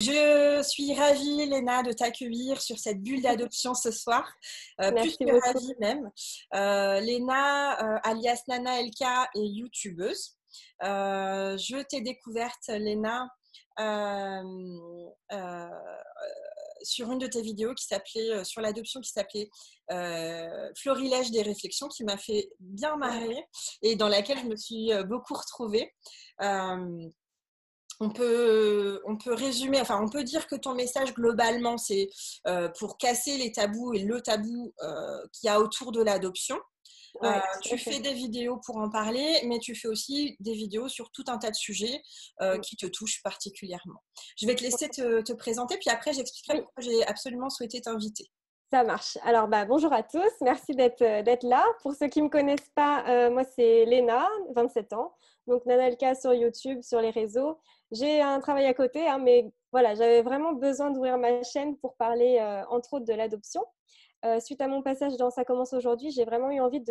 Je suis ravie, Léna, de t'accueillir sur cette bulle d'adoption ce soir. Plus Merci que beaucoup. ravie même. Léna, alias Nana LK, est youtubeuse. Je t'ai découverte, Léna, euh, euh, sur une de tes vidéos qui s'appelait sur l'adoption, qui s'appelait Florilège des réflexions, qui m'a fait bien marrer et dans laquelle je me suis beaucoup retrouvée. Euh, on peut résumer, enfin, on peut dire que ton message globalement, c'est pour casser les tabous et le tabou qu'il y a autour de l'adoption. Ouais, tout Tu à fais fait. des vidéos pour en parler, mais tu fais aussi des vidéos sur tout un tas de sujets Mm. qui te touchent particulièrement. Je vais te laisser te présenter, puis après, j'expliquerai Oui, pourquoi j'ai absolument souhaité t'inviter. ça marche. Alors, bonjour à tous. Merci d'être là. Pour ceux qui ne me connaissent pas, moi, c'est Léna, 27 ans. Donc, Nanalka sur YouTube, sur les réseaux. J'ai un travail à côté, hein, mais voilà, j'avais vraiment besoin d'ouvrir ma chaîne pour parler, entre autres, de l'adoption. Suite à mon passage dans Ça commence aujourd'hui, j'ai vraiment eu envie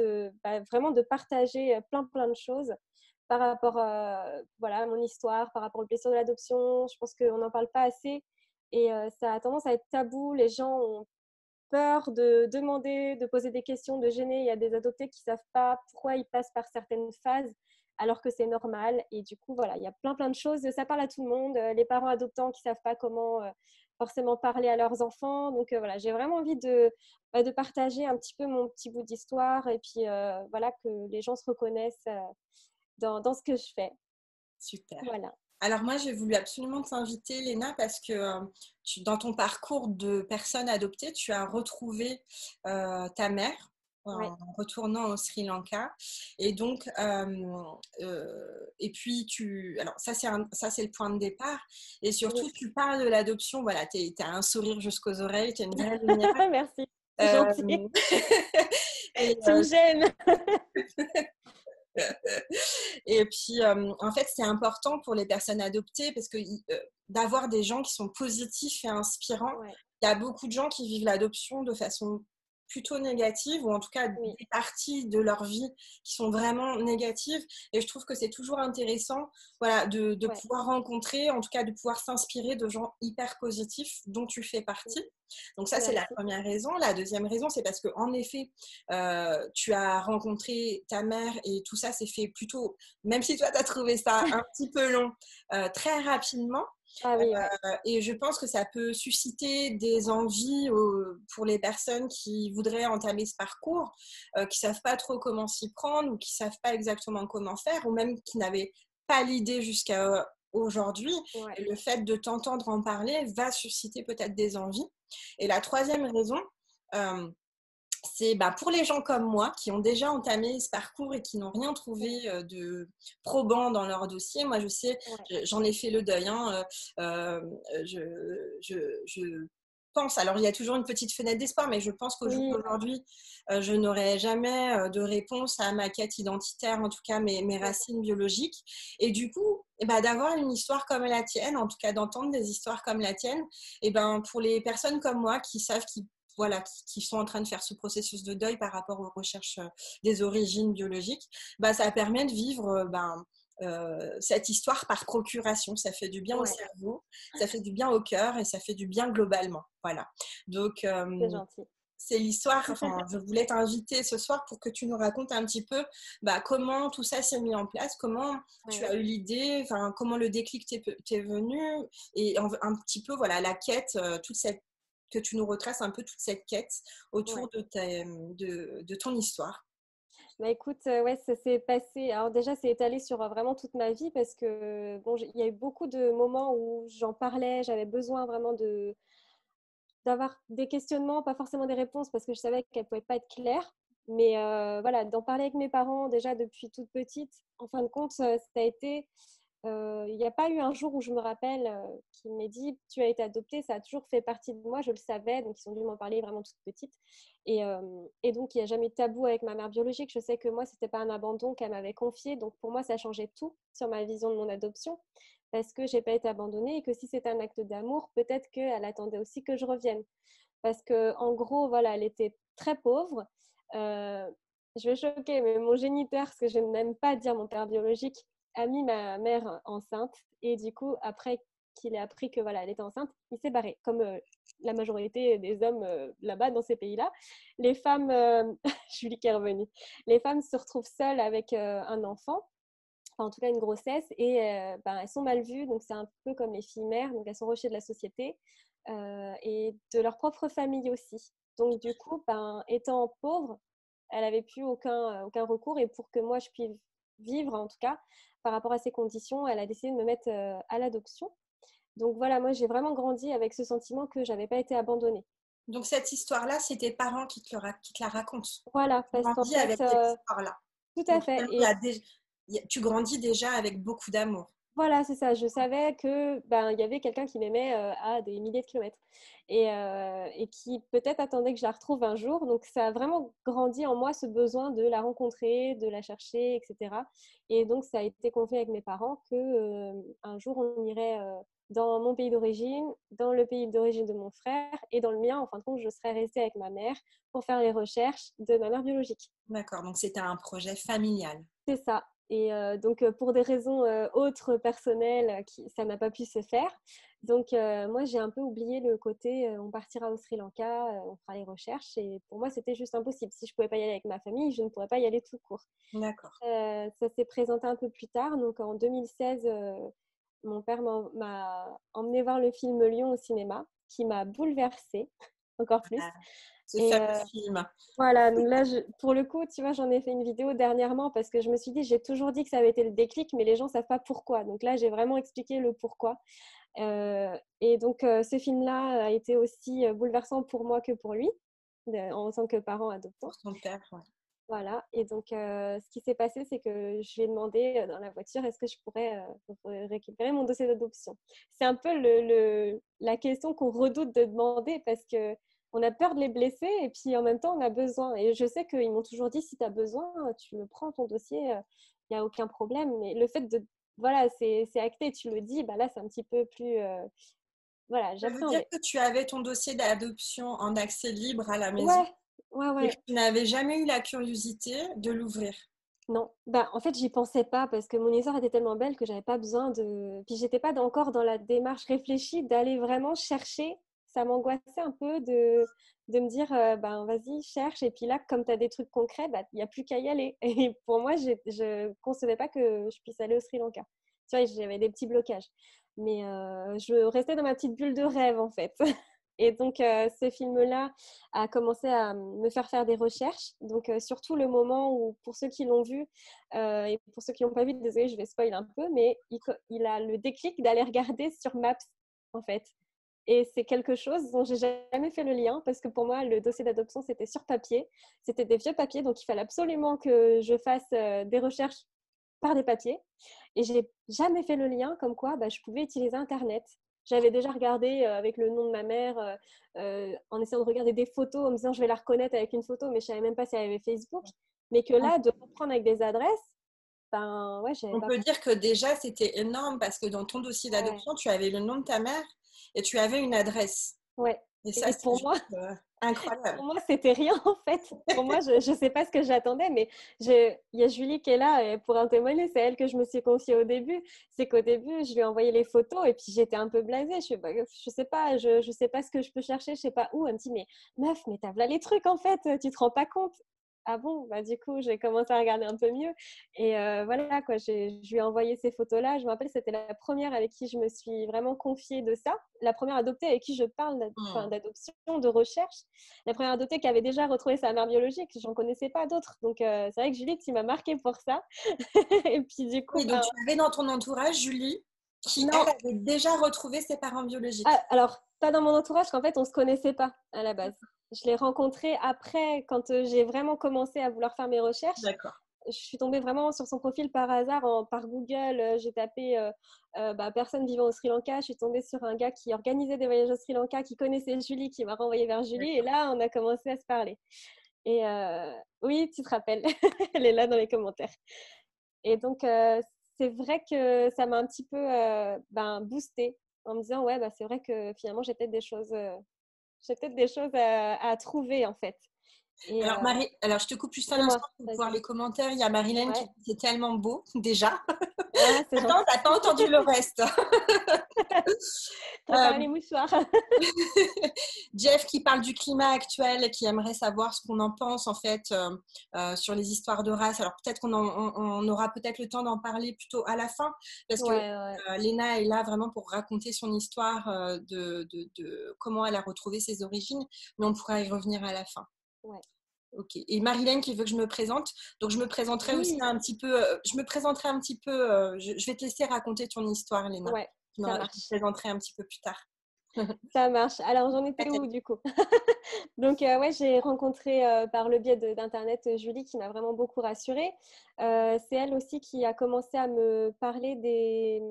vraiment de partager plein de choses par rapport voilà, à mon histoire, par rapport aux blessures de l'adoption. Je pense qu'on n'en parle pas assez et ça a tendance à être tabou. Les gens ont peur de demander, de poser des questions, de gêner. Il y a des adoptés qui ne savent pas pourquoi ils passent par certaines phases alors que c'est normal. Et du coup, voilà, il y a plein de choses. Ça parle à tout le monde. Les parents adoptants qui ne savent pas comment forcément parler à leurs enfants. Donc voilà, j'ai vraiment envie de partager un petit peu mon petit bout d'histoire et puis voilà, que les gens se reconnaissent dans ce que je fais. Super. Voilà. Alors moi, j'ai voulu absolument t'inviter, Léna, parce que dans ton parcours de personne adoptée, tu as retrouvé ta mère Ouais. en retournant au Sri Lanka. Et donc, et puis alors ça c'est le point de départ. Et surtout, Oui. tu parles de l'adoption. Voilà, tu as un sourire jusqu'aux oreilles, tu as une vraie lumière. Merci. C'est Euh, gentil. et, Tu me gênes. Et puis, en fait, c'est important pour les personnes adoptées parce que d'avoir des gens qui sont positifs et inspirants. Ouais. Il y a beaucoup de gens qui vivent l'adoption de façon plutôt négative ou en tout cas Oui. des parties de leur vie qui sont vraiment négatives. Et je trouve que c'est toujours intéressant, voilà, de Ouais. pouvoir rencontrer, en tout cas de pouvoir s'inspirer de gens hyper positifs dont tu fais partie. Donc ça, c'est la Merci. première raison. La deuxième raison, c'est parce que en effet, tu as rencontré ta mère et tout ça s'est fait plutôt, même si toi, tu as trouvé ça un petit peu long, très rapidement. Ah oui, ouais. Et je pense que ça peut susciter des envies pour les personnes qui voudraient entamer ce parcours, qui ne savent pas trop comment s'y prendre ou qui ne savent pas exactement comment faire ou même qui n'avaient pas l'idée jusqu'à aujourd'hui. Ouais. Et le fait de t'entendre en parler va susciter peut-être des envies. Et la troisième raison, euh, c'est pour les gens comme moi qui ont déjà entamé ce parcours et qui n'ont rien Ouais. trouvé de probant dans leur dossier. Moi, je sais, Ouais. j'en ai fait le deuil. Hein, euh, je, je pense, alors il y a toujours une petite fenêtre d'espoir, mais je pense qu'au jour Oui. d'aujourd'hui, je n'aurai jamais de réponse à ma quête identitaire, en tout cas mes Ouais. racines biologiques. Et du coup, d'avoir une histoire comme la tienne, en tout cas d'entendre des histoires comme la tienne, pour les personnes comme moi qui savent qu'ils voilà, qui sont en train de faire ce processus de deuil par rapport aux recherches des origines biologiques, ça permet de vivre cette histoire par procuration. Ça fait du bien au Ouais. cerveau, ça fait du bien au cœur et ça fait du bien globalement. Voilà. Donc, C'est gentil. c'est l'histoire, enfin, je voulais t'inviter ce soir pour que tu nous racontes un petit peu comment tout ça s'est mis en place, comment tu Ouais. as eu l'idée, enfin, comment le déclic t'est venu et un petit peu, voilà, la quête, que tu nous retraces un peu toute cette quête autour Ouais. de ton histoire. Écoute, ouais, ça s'est passé. Alors déjà, c'est étalé sur vraiment toute ma vie parce que bon, il y a eu beaucoup de moments où j'en parlais, j'avais besoin vraiment d'avoir des questionnements, pas forcément des réponses parce que je savais qu'elles ne pouvaient pas être claires. Mais voilà, d'en parler avec mes parents déjà depuis toute petite, en fin de compte, ça a été. Il n'y a pas eu un jour où je me rappelle qui m'ait dit tu as été adoptée, ça a toujours fait partie de moi, je le savais, donc ils ont dû m'en parler vraiment toute petite. Et donc il n'y a jamais eu de tabou avec ma mère biologique. Je sais que moi, c'était pas un abandon qu'elle m'avait confié, donc pour moi, ça changeait tout sur ma vision de mon adoption parce que j'ai pas été abandonnée et que si c'était un acte d'amour, peut-être qu'elle attendait aussi que je revienne. Parce que en gros, voilà, elle était très pauvre. Euh, je vais choquer, mais mon géniteur, parce que je n'aime pas dire mon père biologique, a mis ma mère enceinte et du coup, après qu'il ait appris que voilà, elle était enceinte, il s'est barré. Comme la majorité des hommes là-bas, dans ces pays-là. Les femmes, Julie qui est revenue, les femmes se retrouvent seules avec un enfant, enfin, en tout cas une grossesse, et elles sont mal vues, donc c'est un peu comme les filles mères, donc elles sont rejetées de la société et de leur propre famille aussi. Donc du coup, étant pauvre, elle n'avait plus aucun recours, et pour que moi je puisse vivre, en tout cas, par rapport à ces conditions, elle a décidé de me mettre à l'adoption. Donc voilà, moi j'ai vraiment grandi avec ce sentiment que j'avais pas été abandonnée. Donc, cette histoire-là, c'est tes parents qui te la racontent. Voilà, Tu parce qu'en grandis fait, avec cette histoire-là. tout à Donc, fait. finalement, Et tu grandis déjà avec beaucoup d'amour. voilà, c'est ça. Je savais que il y avait quelqu'un qui m'aimait à des milliers de kilomètres et qui peut-être attendait que je la retrouve un jour. Donc ça a vraiment grandi en moi ce besoin de la rencontrer, de la chercher, etc. Et donc ça a été convenu avec mes parents que un jour on irait dans mon pays d'origine, dans le pays d'origine de mon frère et dans le mien. En fin de compte, je serais restée avec ma mère pour faire les recherches de ma mère biologique. D'accord, donc c'était un projet familial. C'est ça. Et donc, pour des raisons autres, personnelles, ça n'a pas pu se faire. Donc, moi, j'ai un peu oublié le côté on partira au Sri Lanka, on fera les recherches. Et pour moi, c'était juste impossible. Si je ne pouvais pas y aller avec ma famille, je ne pourrais pas y aller tout court. D'accord. Ça s'est présenté un peu plus tard. Donc, en 2016, mon père m'a emmené voir le film Lion au cinéma, qui m'a bouleversée encore plus. Ah, ce Et fameux film. voilà, donc là, pour le coup, tu vois, j'en ai fait une vidéo dernièrement parce que je me suis dit, j'ai toujours dit que ça avait été le déclic, mais les gens ne savent pas pourquoi. Donc là, j'ai vraiment expliqué le pourquoi. Et donc, ce film-là a été aussi bouleversant pour moi que pour lui, en tant que parent adoptant. Pour ton père, ouais. Voilà, et donc ce qui s'est passé, c'est que je lui ai demandé dans la voiture, est-ce que je pourrais récupérer mon dossier d'adoption? C'est un peu la question qu'on redoute de demander parce que on a peur de les blesser et puis en même temps on a besoin. Et je sais qu'ils m'ont toujours dit, si tu as besoin, tu le prends ton dossier, il n'y a aucun problème. Mais le fait de, voilà, c'est acté, tu le dis, là c'est un petit peu plus, voilà, Ça veut dire j'appréhendais. que tu avais ton dossier d'adoption en accès libre à la maison Ouais, ouais, et que ouais. tu n'avais jamais eu la curiosité de l'ouvrir. Non, en fait, j'y pensais pas parce que mon histoire était tellement belle que j'avais pas besoin de. Puis j'étais pas encore dans la démarche réfléchie d'aller vraiment chercher. Ça m'angoissait un peu de me dire, vas-y, cherche. Et puis là, comme tu as des trucs concrets, il n'y a plus qu'à y aller. Et pour moi, je concevais pas que je puisse aller au Sri Lanka. Tu vois, j'avais des petits blocages. Mais je restais dans ma petite bulle de rêve, en fait. Et donc, ce film-là a commencé à me faire des recherches. Donc, surtout le moment où, pour ceux qui l'ont vu et pour ceux qui l'ont pas vu, désolé, je vais spoiler un peu, mais il a le déclic d'aller regarder sur Maps, en fait. Et c'est quelque chose dont j'ai jamais fait le lien parce que pour moi, le dossier d'adoption, c'était sur papier. C'était des vieux papiers, donc il fallait absolument que je fasse des recherches par des papiers. Et j'ai jamais fait le lien comme quoi je pouvais utiliser Internet. J'avais déjà regardé avec le nom de ma mère, en essayant de regarder des photos, en me disant je vais la reconnaître avec une photo, mais je savais même pas si elle avait Facebook. Mais que On là, de reprendre avec des adresses, ouais, je savais on pas. peut dire que déjà, c'était énorme parce que dans ton dossier Ouais, d'adoption, tu avais le nom de ta mère et tu avais une adresse. ouais. Et ça, Et c'est pour juste moi, incroyable. pour moi, c'était rien en fait. Pour moi, je ne sais pas ce que j'attendais, mais il y a Julie qui est là et pour en témoigner, c'est elle que je me suis confiée au début. C'est qu'au début, je lui ai envoyé les photos et puis j'étais un peu blasée. Je sais pas, je sais pas ce que je peux chercher, je sais pas où. Elle me dit, mais meuf, mais t'as là les trucs en fait, tu te rends pas compte. Ah bon, du coup, j'ai commencé à regarder un peu mieux. Et voilà, quoi, je lui ai envoyé ces photos-là. Je me rappelle, c'était la première avec qui je me suis vraiment confiée de ça. La première adoptée avec qui je parle Hmm. d'adoption, de recherche. La première adoptée qui avait déjà retrouvé sa mère biologique, j'en connaissais pas d'autres. Donc, c'est vrai que Julie, tu m'as marqué pour ça. Et puis, du coup, Oui, donc tu avais dans ton entourage Julie qui, non. elle, avait déjà retrouvé ses parents biologiques. Ah, alors, pas dans mon entourage, qu'en fait, on se connaissait pas à la base. Je l'ai rencontré après, quand j'ai vraiment commencé à vouloir faire mes recherches. D'accord. Je suis tombée vraiment sur son profil par hasard par Google. J'ai tapé personne vivant au Sri Lanka. Je suis tombée sur un gars qui organisait des voyages au Sri Lanka, qui connaissait Julie, qui m'a renvoyée vers Julie. Et D'accord. là, on a commencé à se parler. Et oui, tu te rappelles, elle est là dans les commentaires. Et donc, c'est vrai que ça m'a un petit peu boostée en me disant, ouais, c'est vrai que finalement, j'ai peut-être des choses à trouver en fait. Et Alors, je te coupe juste un dis-moi, instant pour voir vas-y. les commentaires. Il y a Marilyn qui Ouais. dit que c'est tellement beau, déjà. Ah, c'est Attends, gentil. t'as pas entendu le reste. Préparez Euh, les mouchoirs. Jeff qui parle du climat actuel et qui aimerait savoir ce qu'on en pense en fait sur les histoires de race. Alors peut-être on aura peut-être le temps d'en parler plutôt à la fin parce que Ouais, ouais. Léna est là vraiment pour raconter son histoire de comment elle a retrouvé ses origines, mais on pourra y revenir à la fin. Ouais. Ok. Et Marilyn qui veut que je me présente, donc je me présenterai aussi Oui, un petit peu. Je me présenterai un petit peu. Je vais te laisser raconter ton histoire, Léna. ouais, ça Je me marche. présenterai un petit peu plus tard. Ça marche. Alors, j'en étais où du coup? Donc, ouais, j'ai rencontré par le biais d'Internet Julie qui m'a vraiment beaucoup rassurée. C'est elle aussi qui a commencé à me parler des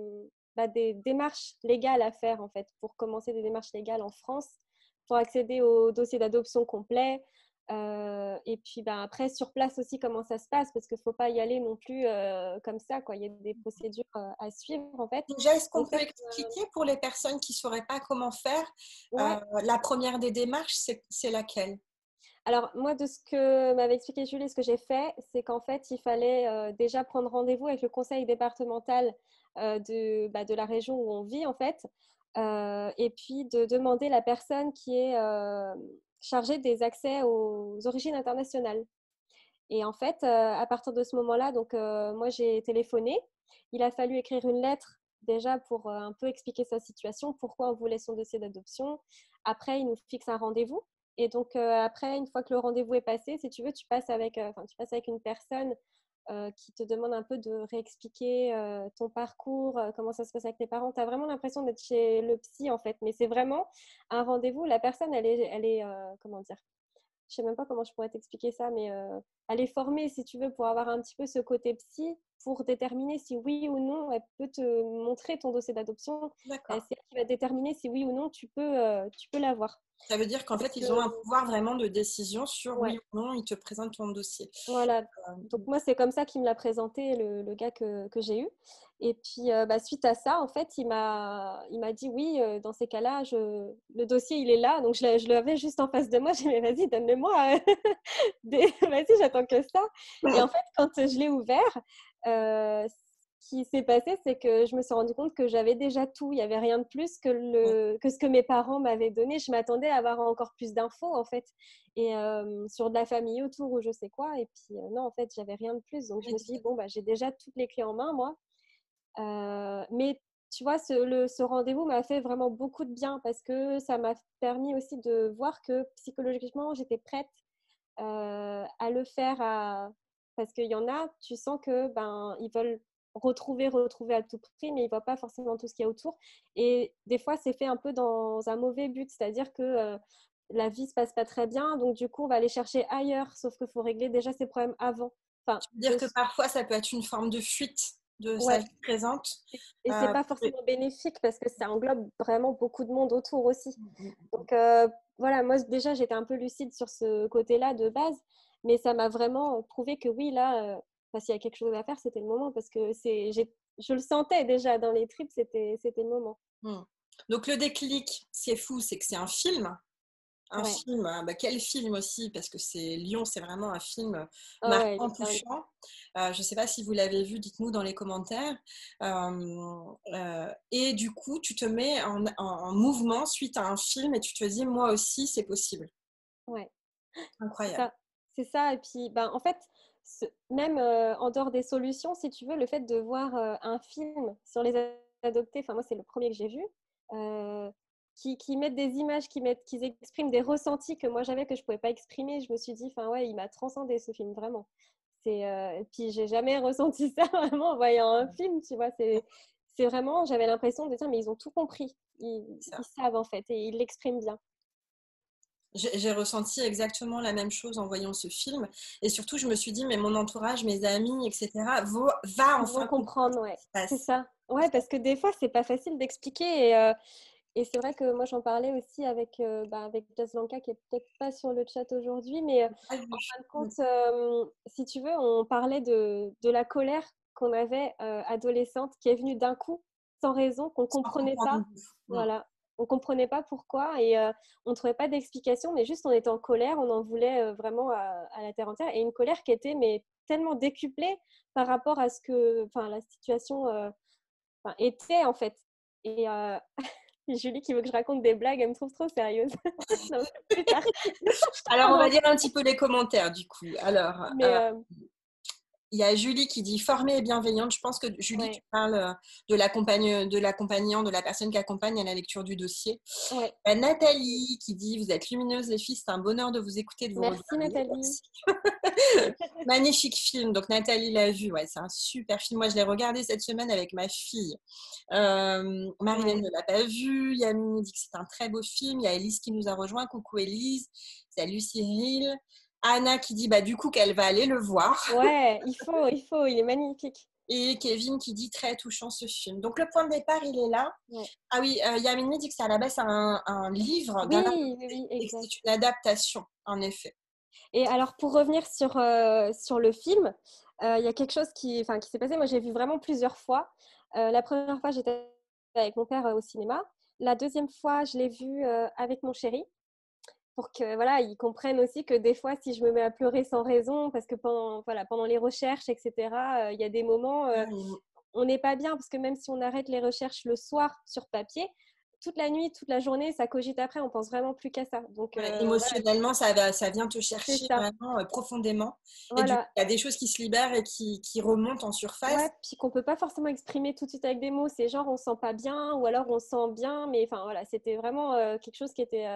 démarches légales à faire en fait, pour commencer des démarches légales en France, pour accéder au dossier d'adoption complet. Et puis après, sur place aussi, comment ça se passe, parce qu'il ne faut pas y aller non plus comme ça, quoi. Il y a des procédures à suivre en fait. Déjà, est-ce qu'on Donc peut ça, expliquer pour les personnes qui ne sauraient pas comment faire ouais. la première des démarches, c'est laquelle? Alors, moi, de ce que m'avait expliqué Julie, ce que j'ai fait, c'est qu'en fait, il fallait déjà prendre rendez-vous avec le conseil départemental de la région où on vit, en fait, et puis de demander la personne qui est chargée des accès aux origines internationales. Et en fait, à partir de ce moment-là, donc moi, j'ai téléphoné. Il a fallu écrire une lettre déjà pour un peu expliquer sa situation, pourquoi on voulait son dossier d'adoption. Après, il nous fixe un rendez-vous. Et donc, après, une fois que le rendez-vous est passé, si tu veux, tu passes avec une personne qui te demande un peu de réexpliquer ton parcours, comment ça se passe avec tes parents. Tu as vraiment l'impression d'être chez le psy, en fait. Mais c'est vraiment un rendez-vous. La personne, elle est comment dire, je sais même pas comment je pourrais t'expliquer ça, mais elle est formée, si tu veux, pour avoir un petit peu ce côté psy, pour déterminer si oui ou non, elle peut te montrer ton dossier d'adoption. D'accord. C'est elle qui va déterminer si oui ou non tu peux l'avoir. Ça veut dire qu'en Parce fait, que, ils ont un pouvoir vraiment de décision sur oui ouais, ou non, ils te présentent ton dossier. voilà. Donc Euh, moi, c'est comme ça qu'il me l'a présenté, le gars que j'ai eu. Et puis, suite à ça, en fait, il m'a dit oui, dans ces cas-là, le dossier, il est là. Donc, je l'avais juste en face de moi. J'ai dit, mais vas-y, donne-le-moi. Vas-y, j'attends que ça. Et en fait, quand je l'ai ouvert, ce qui s'est passé, c'est que je me suis rendu compte que j'avais déjà tout. Il n'y avait rien de plus que ce que mes parents m'avaient donné. Je m'attendais à avoir encore plus d'infos, en fait, et sur de la famille autour ou je sais quoi. Et puis, non, en fait, j'avais rien de plus. Donc, je me suis dit, bon, bah, j'ai déjà toutes les clés en main, moi. Mais tu vois, ce rendez-vous m'a fait vraiment beaucoup de bien parce que ça m'a permis aussi de voir que psychologiquement, j'étais prête à le faire parce qu'il y en a, tu sens que ils veulent retrouver à tout prix, mais ils ne voient pas forcément tout ce qu'il y a autour. Et des fois, c'est fait un peu dans un mauvais but, c'est-à-dire que la vie ne se passe pas très bien, donc du coup, on va aller chercher ailleurs, sauf qu'il faut régler déjà ses problèmes avant. Enfin, Tu veux dire que parfois, ça peut être une forme de fuite de sa ouais. vie présente. Et c'est pas Pour- forcément bénéfique parce que ça englobe vraiment beaucoup de monde autour aussi. Donc voilà, moi déjà j'étais un peu lucide sur ce côté-là de base, mais ça m'a vraiment prouvé que oui, là, s'il y a quelque chose à faire, c'était le moment parce que je le sentais déjà dans les tripes, c'était le moment. Donc le déclic, ce qui est fou, c'est que c'est un film. Un Ouais, film, bah, quel film aussi, parce que c'est Lyon, c'est vraiment un film ah ouais, il marquant, est dingue. touchant. Je ne sais pas si vous l'avez vu, dites-nous dans les commentaires. Et du coup, tu te mets en mouvement suite à un film et tu te dis, moi aussi, c'est possible. Ouais, c'est Incroyable. ça. C'est ça. Et puis, en fait, même en dehors des solutions, si tu veux, le fait de voir un film sur les adoptés, enfin, moi, c'est le premier que j'ai vu, euh, qui mettent des images, qui expriment des ressentis que moi j'avais, que je ne pouvais pas exprimer. Je me suis dit, enfin, ouais, il m'a transcendé ce film, vraiment. Et puis, j'ai jamais ressenti ça vraiment en voyant un film, tu vois. C'est vraiment, j'avais l'impression de dire, mais ils ont tout compris. Ils Ça. savent, en fait, et ils l'expriment bien. J'ai ressenti exactement la même chose en voyant ce film. Et surtout, je me suis dit, mais mon entourage, mes amis, etc., va Ils vont enfin comprendre comprendre, ce ouais. qui se C'est passe. ça. Ouais, parce que des fois, c'est pas facile d'expliquer. Et c'est vrai que moi, j'en parlais aussi avec Jazz Lanka, qui est peut-être pas sur le chat aujourd'hui, mais Pas vu. en fin de compte, si tu veux, on parlait de la colère qu'on avait adolescente, qui est venue d'un coup, sans raison, qu'on Sans comprenait pas. comprendre. Voilà. on comprenait pas pourquoi et on trouvait pas d'explication, mais juste on était en colère, on en voulait vraiment à la terre entière et une colère qui était mais tellement décuplée par rapport à ce que, enfin, la situation était en fait. Et Julie qui veut que je raconte des blagues, elle me trouve trop sérieuse. Non, plus tard. Alors, on va Pardon. lire un petit peu les commentaires du coup. Alors, Mais il y a Julie qui dit formée et bienveillante. Je pense que Julie, tu ouais, parles de l'accompagnant, de la personne qui accompagne à la lecture du dossier. ouais. Il y a Nathalie qui dit vous êtes lumineuse les filles, c'est un bonheur de vous écouter, de vous Merci regarder. Nathalie. Merci. Magnifique film. Donc Nathalie l'a vu. Ouais, c'est un super film. Moi, je l'ai regardé cette semaine avec ma fille. Marilyn Ouais. ne l'a pas vu. Yamine dit que c'est un très beau film. Il y a Elise qui nous a rejoint. Coucou Elise. Salut Cyril. Anna qui dit bah, du coup qu'elle va aller le voir. Ouais, il est magnifique. Et Kevin qui dit très touchant ce film. Donc le point de départ, il est là. Ouais. Ah oui, Yamine dit que c'est à la base un livre d'un Oui, et que exact. c'est une adaptation, en effet. Et alors, pour revenir sur le film, il y a quelque chose qui s'est passé. Moi, j'ai vu vraiment plusieurs fois. La première fois, j'étais avec mon père au cinéma. La deuxième fois, je l'ai vu avec mon chéri pour que voilà, ils comprennent aussi que des fois, si je me mets à pleurer sans raison, parce que pendant les recherches, etc., il y a des moments, on n'est pas bien parce que même si on arrête les recherches le soir sur papier, toute la nuit, toute la journée, ça cogite après. On pense vraiment plus qu'à ça. Donc Ouais, voilà, émotionnellement, ça vient te c'est chercher ça. vraiment profondément. Et du coup, Voilà. il y a des choses qui se libèrent et qui remontent en surface. Ouais, puis qu'on peut pas forcément exprimer tout de suite avec des mots. C'est genre on se sent pas bien ou alors on se sent bien, mais enfin voilà, c'était vraiment quelque chose qui était,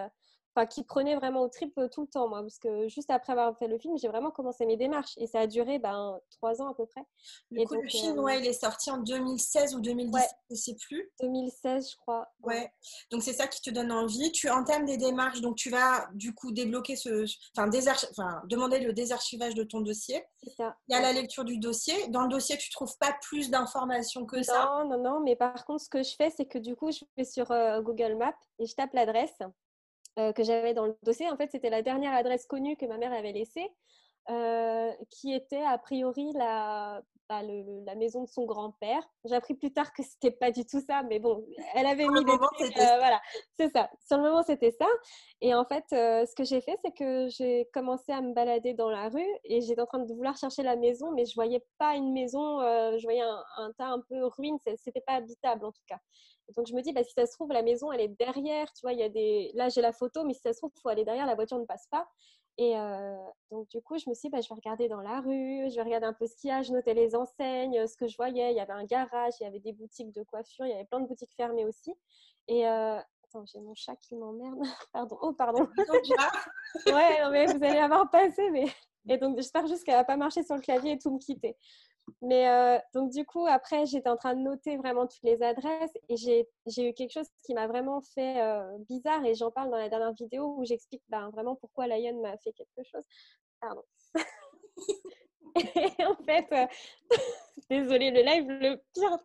qui prenait vraiment au trip tout le temps moi, parce que juste après avoir fait le film, j'ai vraiment commencé mes démarches et ça a duré 3 ans à peu près. Du Et coup, le donc film, ouais, il est sorti en 2016 ou ouais, 2017, je ne sais plus. 2016 je crois. Ouais, Ouais, donc c'est ça qui te donne envie. Tu entames des démarches, donc tu vas du coup débloquer demander le désarchivage de ton dossier. c'est ça. Il y a Ouais. la lecture du dossier. Dans le dossier, tu ne trouves pas plus d'informations que ça. Non, non, non, mais par contre, ce que je fais, c'est que du coup, je vais sur Google Maps et je tape l'adresse que j'avais dans le dossier. En fait, c'était la dernière adresse connue que ma mère avait laissée, qui était a priori la maison de son grand-père. J'ai appris plus tard que c'était pas du tout ça, mais bon, elle avait Pour mis le des moment, trucs, c'était ça. voilà, c'est ça. Sur le moment, c'était ça. Et en fait, ce que j'ai fait, c'est que j'ai commencé à me balader dans la rue et j'étais en train de vouloir chercher la maison, mais je voyais pas une maison, je voyais un tas un peu ruine, c'était pas habitable en tout cas. Donc je me dis, si ça se trouve, la maison, elle est derrière, tu vois, il y a là j'ai la photo, mais si ça se trouve, il faut aller derrière, la voiture ne passe pas. Et donc du coup, je me suis dit, je vais regarder dans la rue, je vais regarder un peu ce qu'il y a, je notais les enseignes, ce que je voyais, il y avait un garage, il y avait des boutiques de coiffure, il y avait plein de boutiques fermées aussi. Et attends, j'ai mon chat qui m'emmerde, pardon, oh pardon. Ouais, non, mais vous allez avoir passé, mais... Et donc j'espère juste qu'elle va pas marcher sur le clavier et tout me quitter. Mais donc du coup, après, j'étais en train de noter vraiment toutes les adresses et j'ai eu quelque chose qui m'a vraiment fait bizarre et j'en parle dans la dernière vidéo où j'explique vraiment pourquoi Lion m'a fait quelque chose. Pardon. Et en fait, désolée, le live, le pire.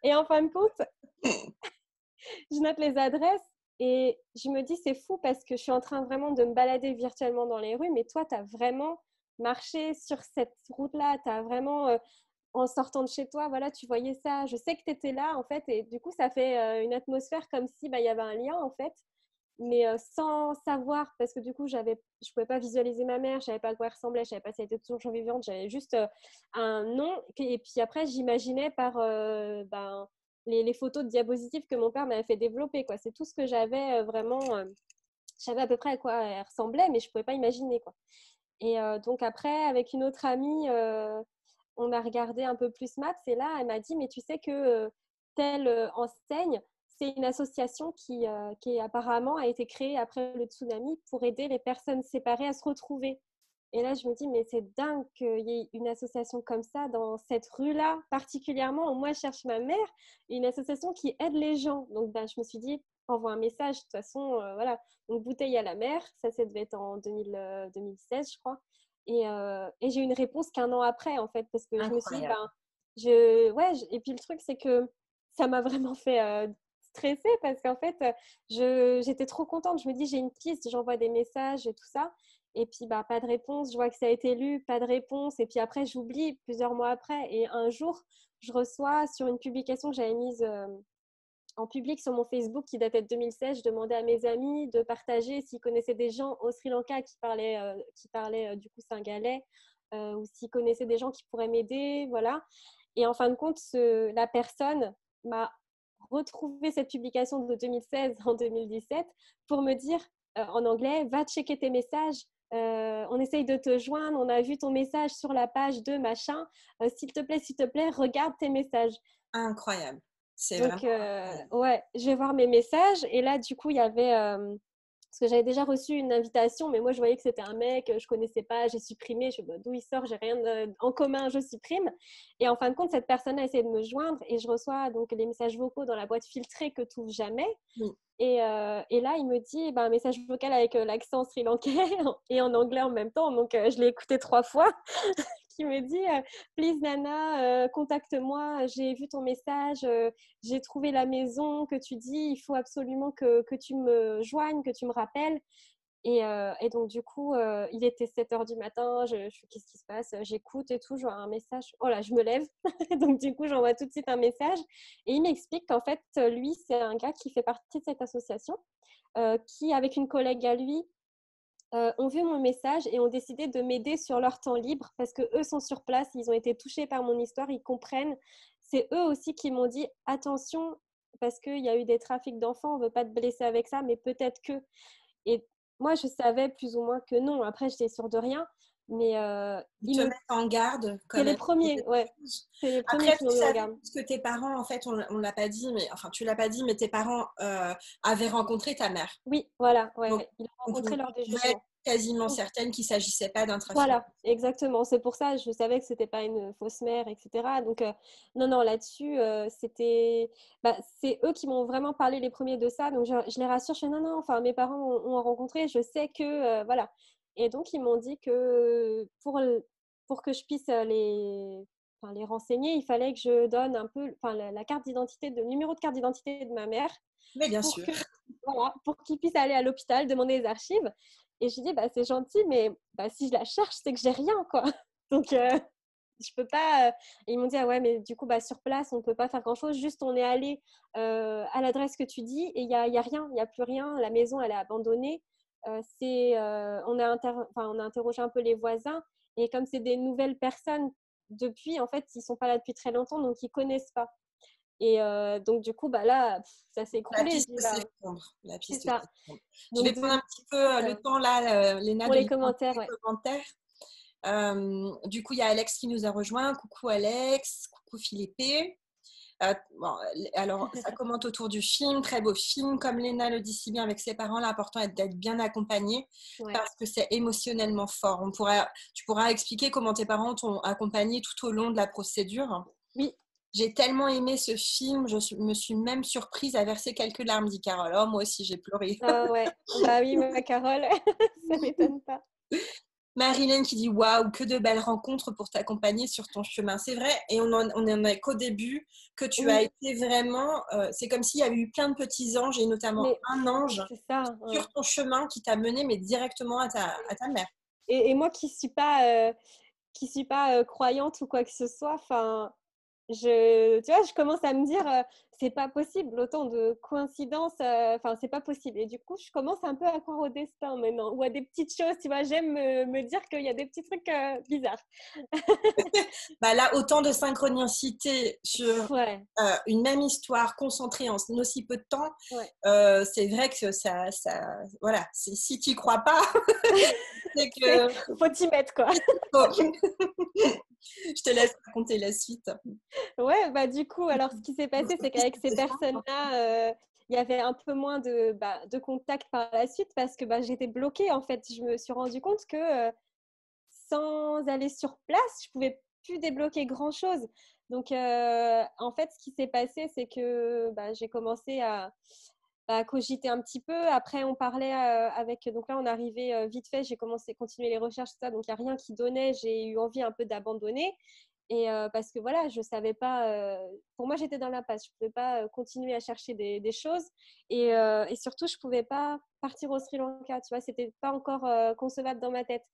Et en fin de compte, je note les adresses et je me dis, c'est fou parce que je suis en train vraiment de me balader virtuellement dans les rues, mais toi, tu as vraiment marché sur cette route-là, tu as vraiment en sortant de chez toi, voilà, tu voyais ça. Je sais que tu étais là, en fait, et du coup, ça fait une atmosphère comme si il y avait un lien, en fait, mais sans savoir, parce que du coup, je pouvais pas visualiser ma mère, je savais pas à quoi elle ressemblait, je savais pas si elle était toujours vivante, j'avais juste un nom, et puis après, j'imaginais par les photos de diapositives que mon père m'avait fait développer, quoi. C'est tout ce que j'avais vraiment. Je savais à peu près à quoi elle ressemblait, mais je pouvais pas imaginer, quoi. Et donc après, avec une autre amie, on a regardé un peu plus Maps et là, elle m'a dit, mais tu sais que telle enseigne, c'est une association qui apparemment a été créée après le tsunami pour aider les personnes séparées à se retrouver. Et là, je me dis, mais c'est dingue qu'il y ait une association comme ça dans cette rue-là, particulièrement où moi, je cherche ma mère, une association qui aide les gens. Donc, je me suis dit, envoie un message, de toute façon, voilà. Donc, bouteille à la mer, ça devait être en 2016, je crois. Et j'ai eu une réponse qu'un an après, en fait, parce que je me suis dit, Incroyable. et puis le truc, c'est que ça m'a vraiment fait stresser parce qu'en fait, j'étais trop contente. Je me dis, j'ai une piste, j'envoie des messages et tout ça. Et puis, pas de réponse. Je vois que ça a été lu, pas de réponse. Et puis après, j'oublie plusieurs mois après. Et un jour, je reçois sur une publication que j'avais mise en public sur mon Facebook qui datait de 2016. Je demandais à mes amis de partager s'ils connaissaient des gens au Sri Lanka qui parlaient du coup singalais, ou s'ils connaissaient des gens qui pourraient m'aider, voilà. Et en fin de compte, la personne m'a retrouvé cette publication de 2016 en 2017 pour me dire en anglais, va checker tes messages. On essaye de te joindre, on a vu ton message sur la page de machin. S'il te plaît, regarde tes messages. Incroyable. C'est Donc, vraiment incroyable. ouais, je vais voir mes messages. Et là, du coup, il y avait... parce que j'avais déjà reçu une invitation, mais moi, je voyais que c'était un mec, je connaissais pas, j'ai supprimé. Je me dis, d'où il sort, j'ai rien en commun, je supprime. Et en fin de compte, cette personne a essayé de me joindre et je reçois donc les messages vocaux dans la boîte filtrée que tu n'ouvres jamais. Oui. Et là, il me dit un message vocal avec l'accent sri-lankais et en anglais en même temps. Donc, je l'ai écouté 3 fois. Qui me dit Please Nana, contacte-moi, j'ai vu ton message, j'ai trouvé la maison que tu dis, il faut absolument que tu me joignes, que tu me rappelles. Et donc, du coup, il était 7 heures du matin, je fais qu'est-ce qui se passe? J'écoute et tout, je vois un message. Oh là, je me lève. Donc, du coup, j'envoie tout de suite un message. Et il m'explique qu'en fait, lui, c'est un gars qui fait partie de cette association, qui, avec une collègue à lui, ont vu mon message et ont décidé de m'aider sur leur temps libre parce qu'eux sont sur place, ils ont été touchés par mon histoire, ils comprennent. C'est eux aussi qui m'ont dit attention parce qu'il y a eu des trafics d'enfants, on ne veut pas te blesser avec ça, mais peut-être que. Et moi, je savais plus ou moins que non. Après, je n'étais sûre de rien, mais Ils te mettent en garde quand c'est les même. premiers, ouais. C'est les premiers Après, qui tu m'ont mis en savais garde. que tes parents, en fait, on l'a pas dit, mais enfin, tu l'as pas dit, mais tes parents avaient rencontré ta mère. Oui, voilà, Donc, ouais. Ils l'ont vous rencontré lors du pouvez être jugement. quasiment certaine qu'il ne s'agissait pas d'un trafic. Voilà, exactement. C'est pour ça, je savais que c'était pas une fausse mère, etc. Donc, non, non, là-dessus, c'est eux qui m'ont vraiment parlé les premiers de ça. Donc, je les rassure, je fais non, non, enfin, mes parents ont rencontré, je sais que, voilà. Et donc, ils m'ont dit que pour que je puisse les renseigner, il fallait que je donne un peu, enfin, la carte d'identité, le numéro de carte d'identité de ma mère Mais bien pour sûr. que, voilà, pour qu'ils puissent aller à l'hôpital, demander les archives. Et je lui dis, c'est gentil, mais si je la cherche, c'est que j'ai rien, quoi. Donc, je peux pas. Et ils m'ont dit, ah ouais, mais du coup, sur place, on ne peut pas faire grand-chose. Juste, on est allé à l'adresse que tu dis et il y a rien, il n'y a plus rien. La maison, elle est abandonnée. On a interrogé un peu les voisins. Et comme c'est des nouvelles personnes, depuis, en fait, ils ne sont pas là depuis très longtemps, donc ils ne connaissent pas. Et donc, du coup, là, ça s'est La écroulé. Je piste dis, s'effondre. La c'est piste ça. s'effondre. Je vais Donc, prendre un petit peu le voilà. temps là, Léna, Pour de les lire un peu commentaires, les ouais. commentaires. Du coup, il y a Alex qui nous a rejoint. Coucou Alex, coucou Philippe. Bon, alors, ça commente autour du film, très beau film. Comme Léna le dit si bien avec ses parents, l'important est d'être bien accompagné Ouais. parce que c'est émotionnellement fort. Tu pourras expliquer comment tes parents t'ont accompagné tout au long de la procédure. Oui. J'ai tellement aimé ce film, me suis même surprise à verser quelques larmes, dit Carole. Oh, moi aussi, j'ai pleuré. Ah ouais. Bah oui, ma Carole, ça m'étonne pas. Marilyn qui dit waouh, que de belles rencontres pour t'accompagner sur ton chemin. C'est vrai, et on en est qu'au début, que tu as Oui, été vraiment. C'est comme s'il y avait eu plein de petits anges et notamment mais un ange c'est ça. sur Ouais. ton chemin qui t'a mené mais directement à ta mère. Et moi qui suis pas croyante ou quoi que ce soit, enfin, tu vois, je commence à me dire, c'est pas possible, autant de coïncidences, enfin, c'est pas possible. Et du coup, je commence un peu à croire au destin maintenant, ou à des petites choses, tu vois, j'aime me dire qu'il y a des petits trucs bizarres. Là, autant de synchronicité sur Ouais, une même histoire concentrée en aussi peu de temps, ouais. c'est vrai que voilà, si tu n'y crois pas, c'est que Faut t'y mettre, quoi. je te laisse raconter la suite. Ouais, du coup, alors ce qui s'est passé, c'est qu'avec ces personnes-là, il y avait un peu moins de contact par la suite parce que j'étais bloquée, en fait. Je me suis rendu compte que sans aller sur place, je pouvais plus débloquer grand-chose. Donc, en fait, ce qui s'est passé, c'est que j'ai commencé à cogiter un petit peu. Après, on parlait avec. Donc là, on arrivait vite fait. J'ai commencé à continuer les recherches, tout ça. Donc, il n'y a rien qui donnait. J'ai eu envie un peu d'abandonner. Et parce que voilà, je savais pas. Pour moi, j'étais dans l'impasse. Je pouvais pas continuer à chercher des choses. Et surtout, je pouvais pas partir au Sri Lanka. Tu vois, c'était pas encore concevable dans ma tête.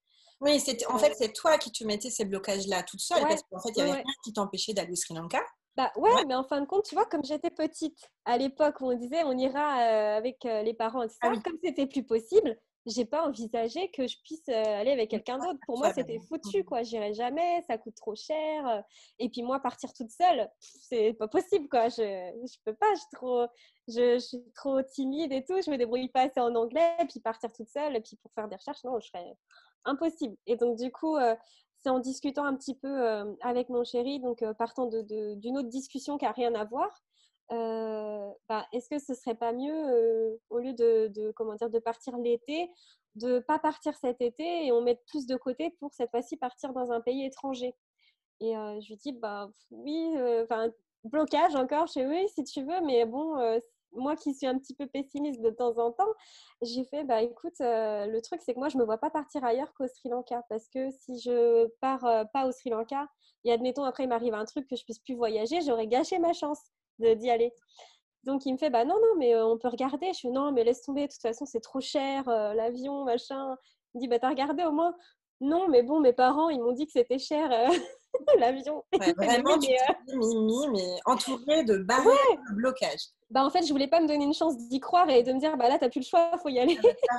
Oui, Et, en fait, c'est toi qui te mettais ces blocages-là toute seule parce ouais, qu'en fait, il n'y ouais, avait ouais. rien qui t'empêchait d'aller au Sri Lanka. Bah ouais, Ouais. mais en fin de compte, tu vois, comme j'étais petite, à l'époque où on disait on ira avec les parents et tout Ah ça, oui. comme c'était plus possible, j'ai pas envisagé que je puisse aller avec quelqu'un d'autre. Pour moi, Seule. c'était foutu, quoi. J'irai jamais, ça coûte trop cher. Et puis moi, partir toute seule, c'est pas possible, quoi. Je peux pas, je suis trop timide et tout. Je me débrouille pas assez en anglais. Et puis partir toute seule, et puis pour faire des recherches, non, je serais impossible. Et donc, du coup, c'est en discutant un petit peu avec mon chéri, donc partant d'une autre discussion qui n'a rien à voir, bah, est-ce que ce serait pas mieux, au lieu comment dire, de partir l'été, de pas partir cet été et on met plus de côté pour cette fois-ci partir dans un pays étranger. Et je lui dis, bah oui, enfin, blocage encore, je fais oui, si tu veux, mais bon, moi qui suis un petit peu pessimiste de temps en temps, j'ai fait, bah écoute, le truc, c'est que moi, je me vois pas partir ailleurs qu'au Sri Lanka, parce que si je pars pas au Sri Lanka, et admettons, après, il m'arrive un truc que je puisse plus voyager, j'aurais gâché ma chance d'y aller. Donc, il me fait, bah non, non, mais on peut regarder. Je fais, non, mais laisse tomber, de toute façon, c'est trop cher, l'avion, machin. Il me dit, bah t'as regardé au moins? Non, mais bon, mes parents, ils m'ont dit que c'était cher, l'avion. Ouais, Il fait, mais oui, vraiment, tu mais t'es dit Mimi, mais entourée de barrières, ouais. de blocages. Bah en fait, je voulais pas me donner une chance d'y croire et de me dire, bah là, t'as plus le choix, faut y aller.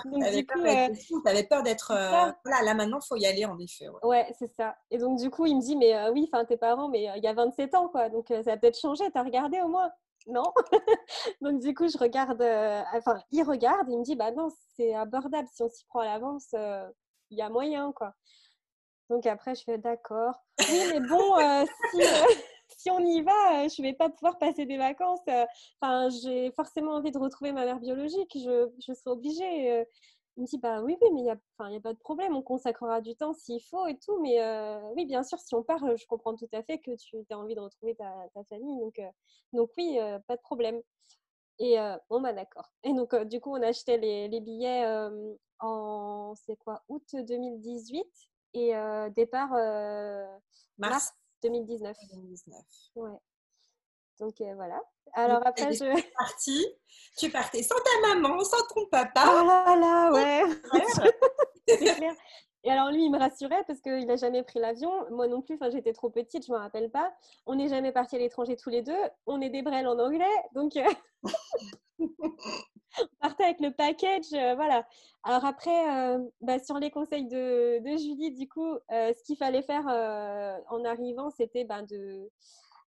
Donc, T'avais du peur coup, d'être déçue, t'avais peur d'être. c'est ça. Voilà, là maintenant, il faut y aller, en effet. Ouais. Ouais, c'est ça. Et donc, du coup, il me dit, mais oui, enfin, tes parents, mais il y a 27 ans, quoi. Donc, ça a peut-être changé. T'as regardé au moins? Non. Donc, du coup, je regarde, enfin, il regarde et il me dit, bah non, c'est abordable. Si on s'y prend à l'avance, il y a moyen, quoi. Donc, après, je fais d'accord. Oui, mais bon, si, si on y va, je vais pas pouvoir passer des vacances. Enfin, j'ai forcément envie de retrouver ma mère biologique. Je serai obligée. Il me dit, bah oui, oui, mais enfin, y a pas de problème. On consacrera du temps s'il faut et tout. Mais oui, bien sûr, si on part, je comprends tout à fait que tu as envie de retrouver ta famille. Donc oui, pas de problème. Et bon, bah d'accord. Et donc, du coup, on achetait les billets c'est quoi, août 2018 et départ Mars mars 2019. 2019. Ouais. Donc, voilà. Donc, Alors ça y après, est, tu es partie. Tu partais sans ta maman, sans ton papa, ah là là, sans ouais, ton frère. c'est clair. Et alors lui, il me rassurait parce qu'il n'a jamais pris l'avion. Moi non plus, enfin, j'étais trop petite, je ne me rappelle pas. On n'est jamais partis à l'étranger tous les deux. On est des brels en anglais. Donc, partait avec le package, voilà. Alors après, bah, sur les conseils de Julie, du coup, ce qu'il fallait faire en arrivant, c'était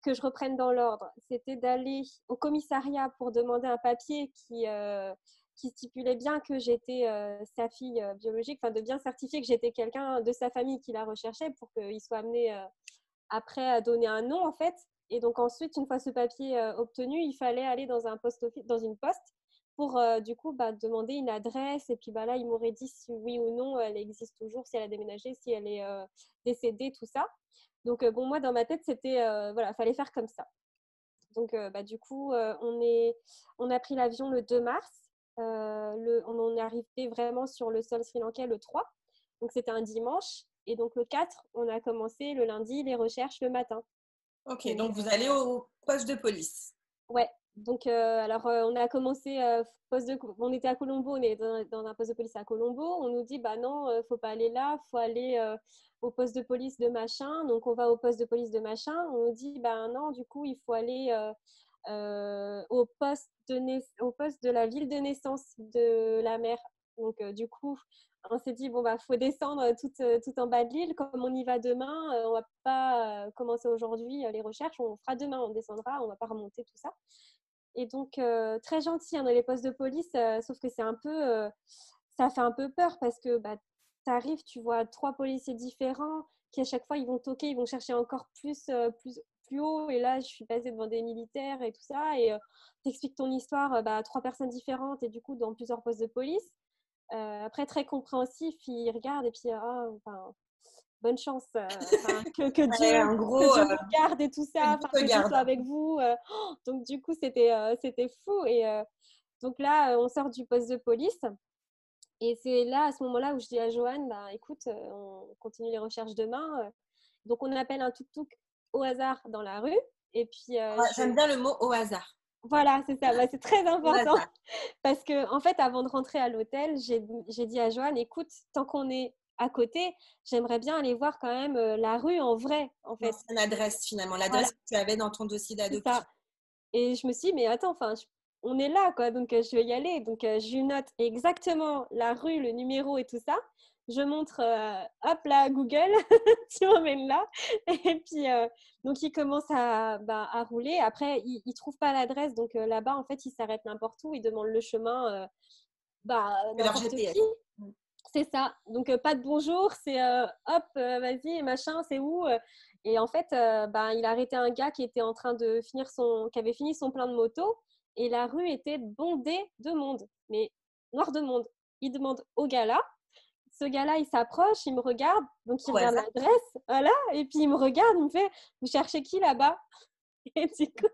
que je reprenne dans l'ordre. C'était d'aller au commissariat pour demander un papier qui stipulait bien que j'étais sa fille biologique, enfin de bien certifier que j'étais quelqu'un de sa famille qui la recherchait pour qu'il soit amené après à donner un nom en fait. Et donc ensuite, une fois ce papier obtenu, il fallait aller dans un dans une poste pour du coup demander une adresse. Et puis là, il m'aurait dit si oui ou non elle existe toujours, si elle a déménagé, si elle est décédée, tout ça. Donc bon, moi dans ma tête, c'était voilà, fallait faire comme ça. Donc du coup, on a pris l'avion le 2 mars. On est arrivé vraiment sur le sol sri-lankais le 3. Donc c'était un dimanche. Et donc le 4, on a commencé le lundi les recherches le matin. Ok, Donc donc vous allez au poste de police. ouais. Donc alors on a commencé on était à Colombo, on est dans un poste de police à Colombo. On nous dit bah non, faut pas aller là, faut aller au poste de police de machin. Donc on va au poste de police de machin. On nous dit bah non, du coup il faut aller au poste de la ville de naissance de la mère. Donc, du coup, on s'est dit, bon, bah, faut descendre tout en bas de l'île. Comme on y va demain, on va pas commencer aujourd'hui les recherches. On fera demain, on descendra, on va pas remonter tout ça. Et donc, très gentil hein, dans les postes de police, sauf que ça fait un peu peur parce que bah, tu arrives, tu vois 3 policiers différents qui à chaque fois, ils vont toquer, ils vont chercher encore plus haut. Et là, je suis passée devant des militaires et tout ça. Et t'expliques ton histoire à 3 personnes différentes et du coup, dans plusieurs postes de police. Après, très compréhensif, il regarde et puis, enfin, bonne chance, que Ouais, Dieu, en que gros, Dieu vous garde et tout que ça, Dieu enfin, te que Dieu garde. soit avec vous. Donc, du coup, c'était fou. Et donc là, on sort du poste de police. Et c'est là, à ce moment-là, où je dis à Joanne, bah, écoute, on continue les recherches demain. Donc, on appelle un tuk-tuk au hasard dans la rue. Et puis, Ouais, j'aime bien le mot au hasard. voilà, c'est ça. Bah, c'est très Au important. hasard. Parce que, en fait, avant de rentrer à l'hôtel, j'ai dit à Joanne, écoute, tant qu'on est à côté, j'aimerais bien aller voir quand même la rue en vrai, en fait. L'ancienne adresse finalement, Voilà, l'adresse que tu avais dans ton dossier c'est d'adoption. ça. Et je me suis dit, mais attends, enfin, on est là, quoi, donc je vais y aller. Donc, je note exactement la rue, le numéro et tout ça. Je montre, hop là, Google, tu m'emmènes là. Et puis, donc, il commence à rouler. Après, il ne trouve pas l'adresse. Donc, là-bas, en fait, il s'arrête n'importe où. Il demande le chemin, C'est leur n'importe qui. GPS. C'est ça. Donc, pas de bonjour, c'est hop, vas-y, machin, c'est où Et en fait, il a arrêté un gars qui était en train de qui avait fini son plein de moto et la rue était bondée de monde, mais noir de monde. Il demande au gars là. Ce gars-là, il s'approche, il me regarde, donc il Au regarde hasard. l'adresse, voilà, et puis il me regarde, il me fait, vous cherchez qui là-bas? Et du coup,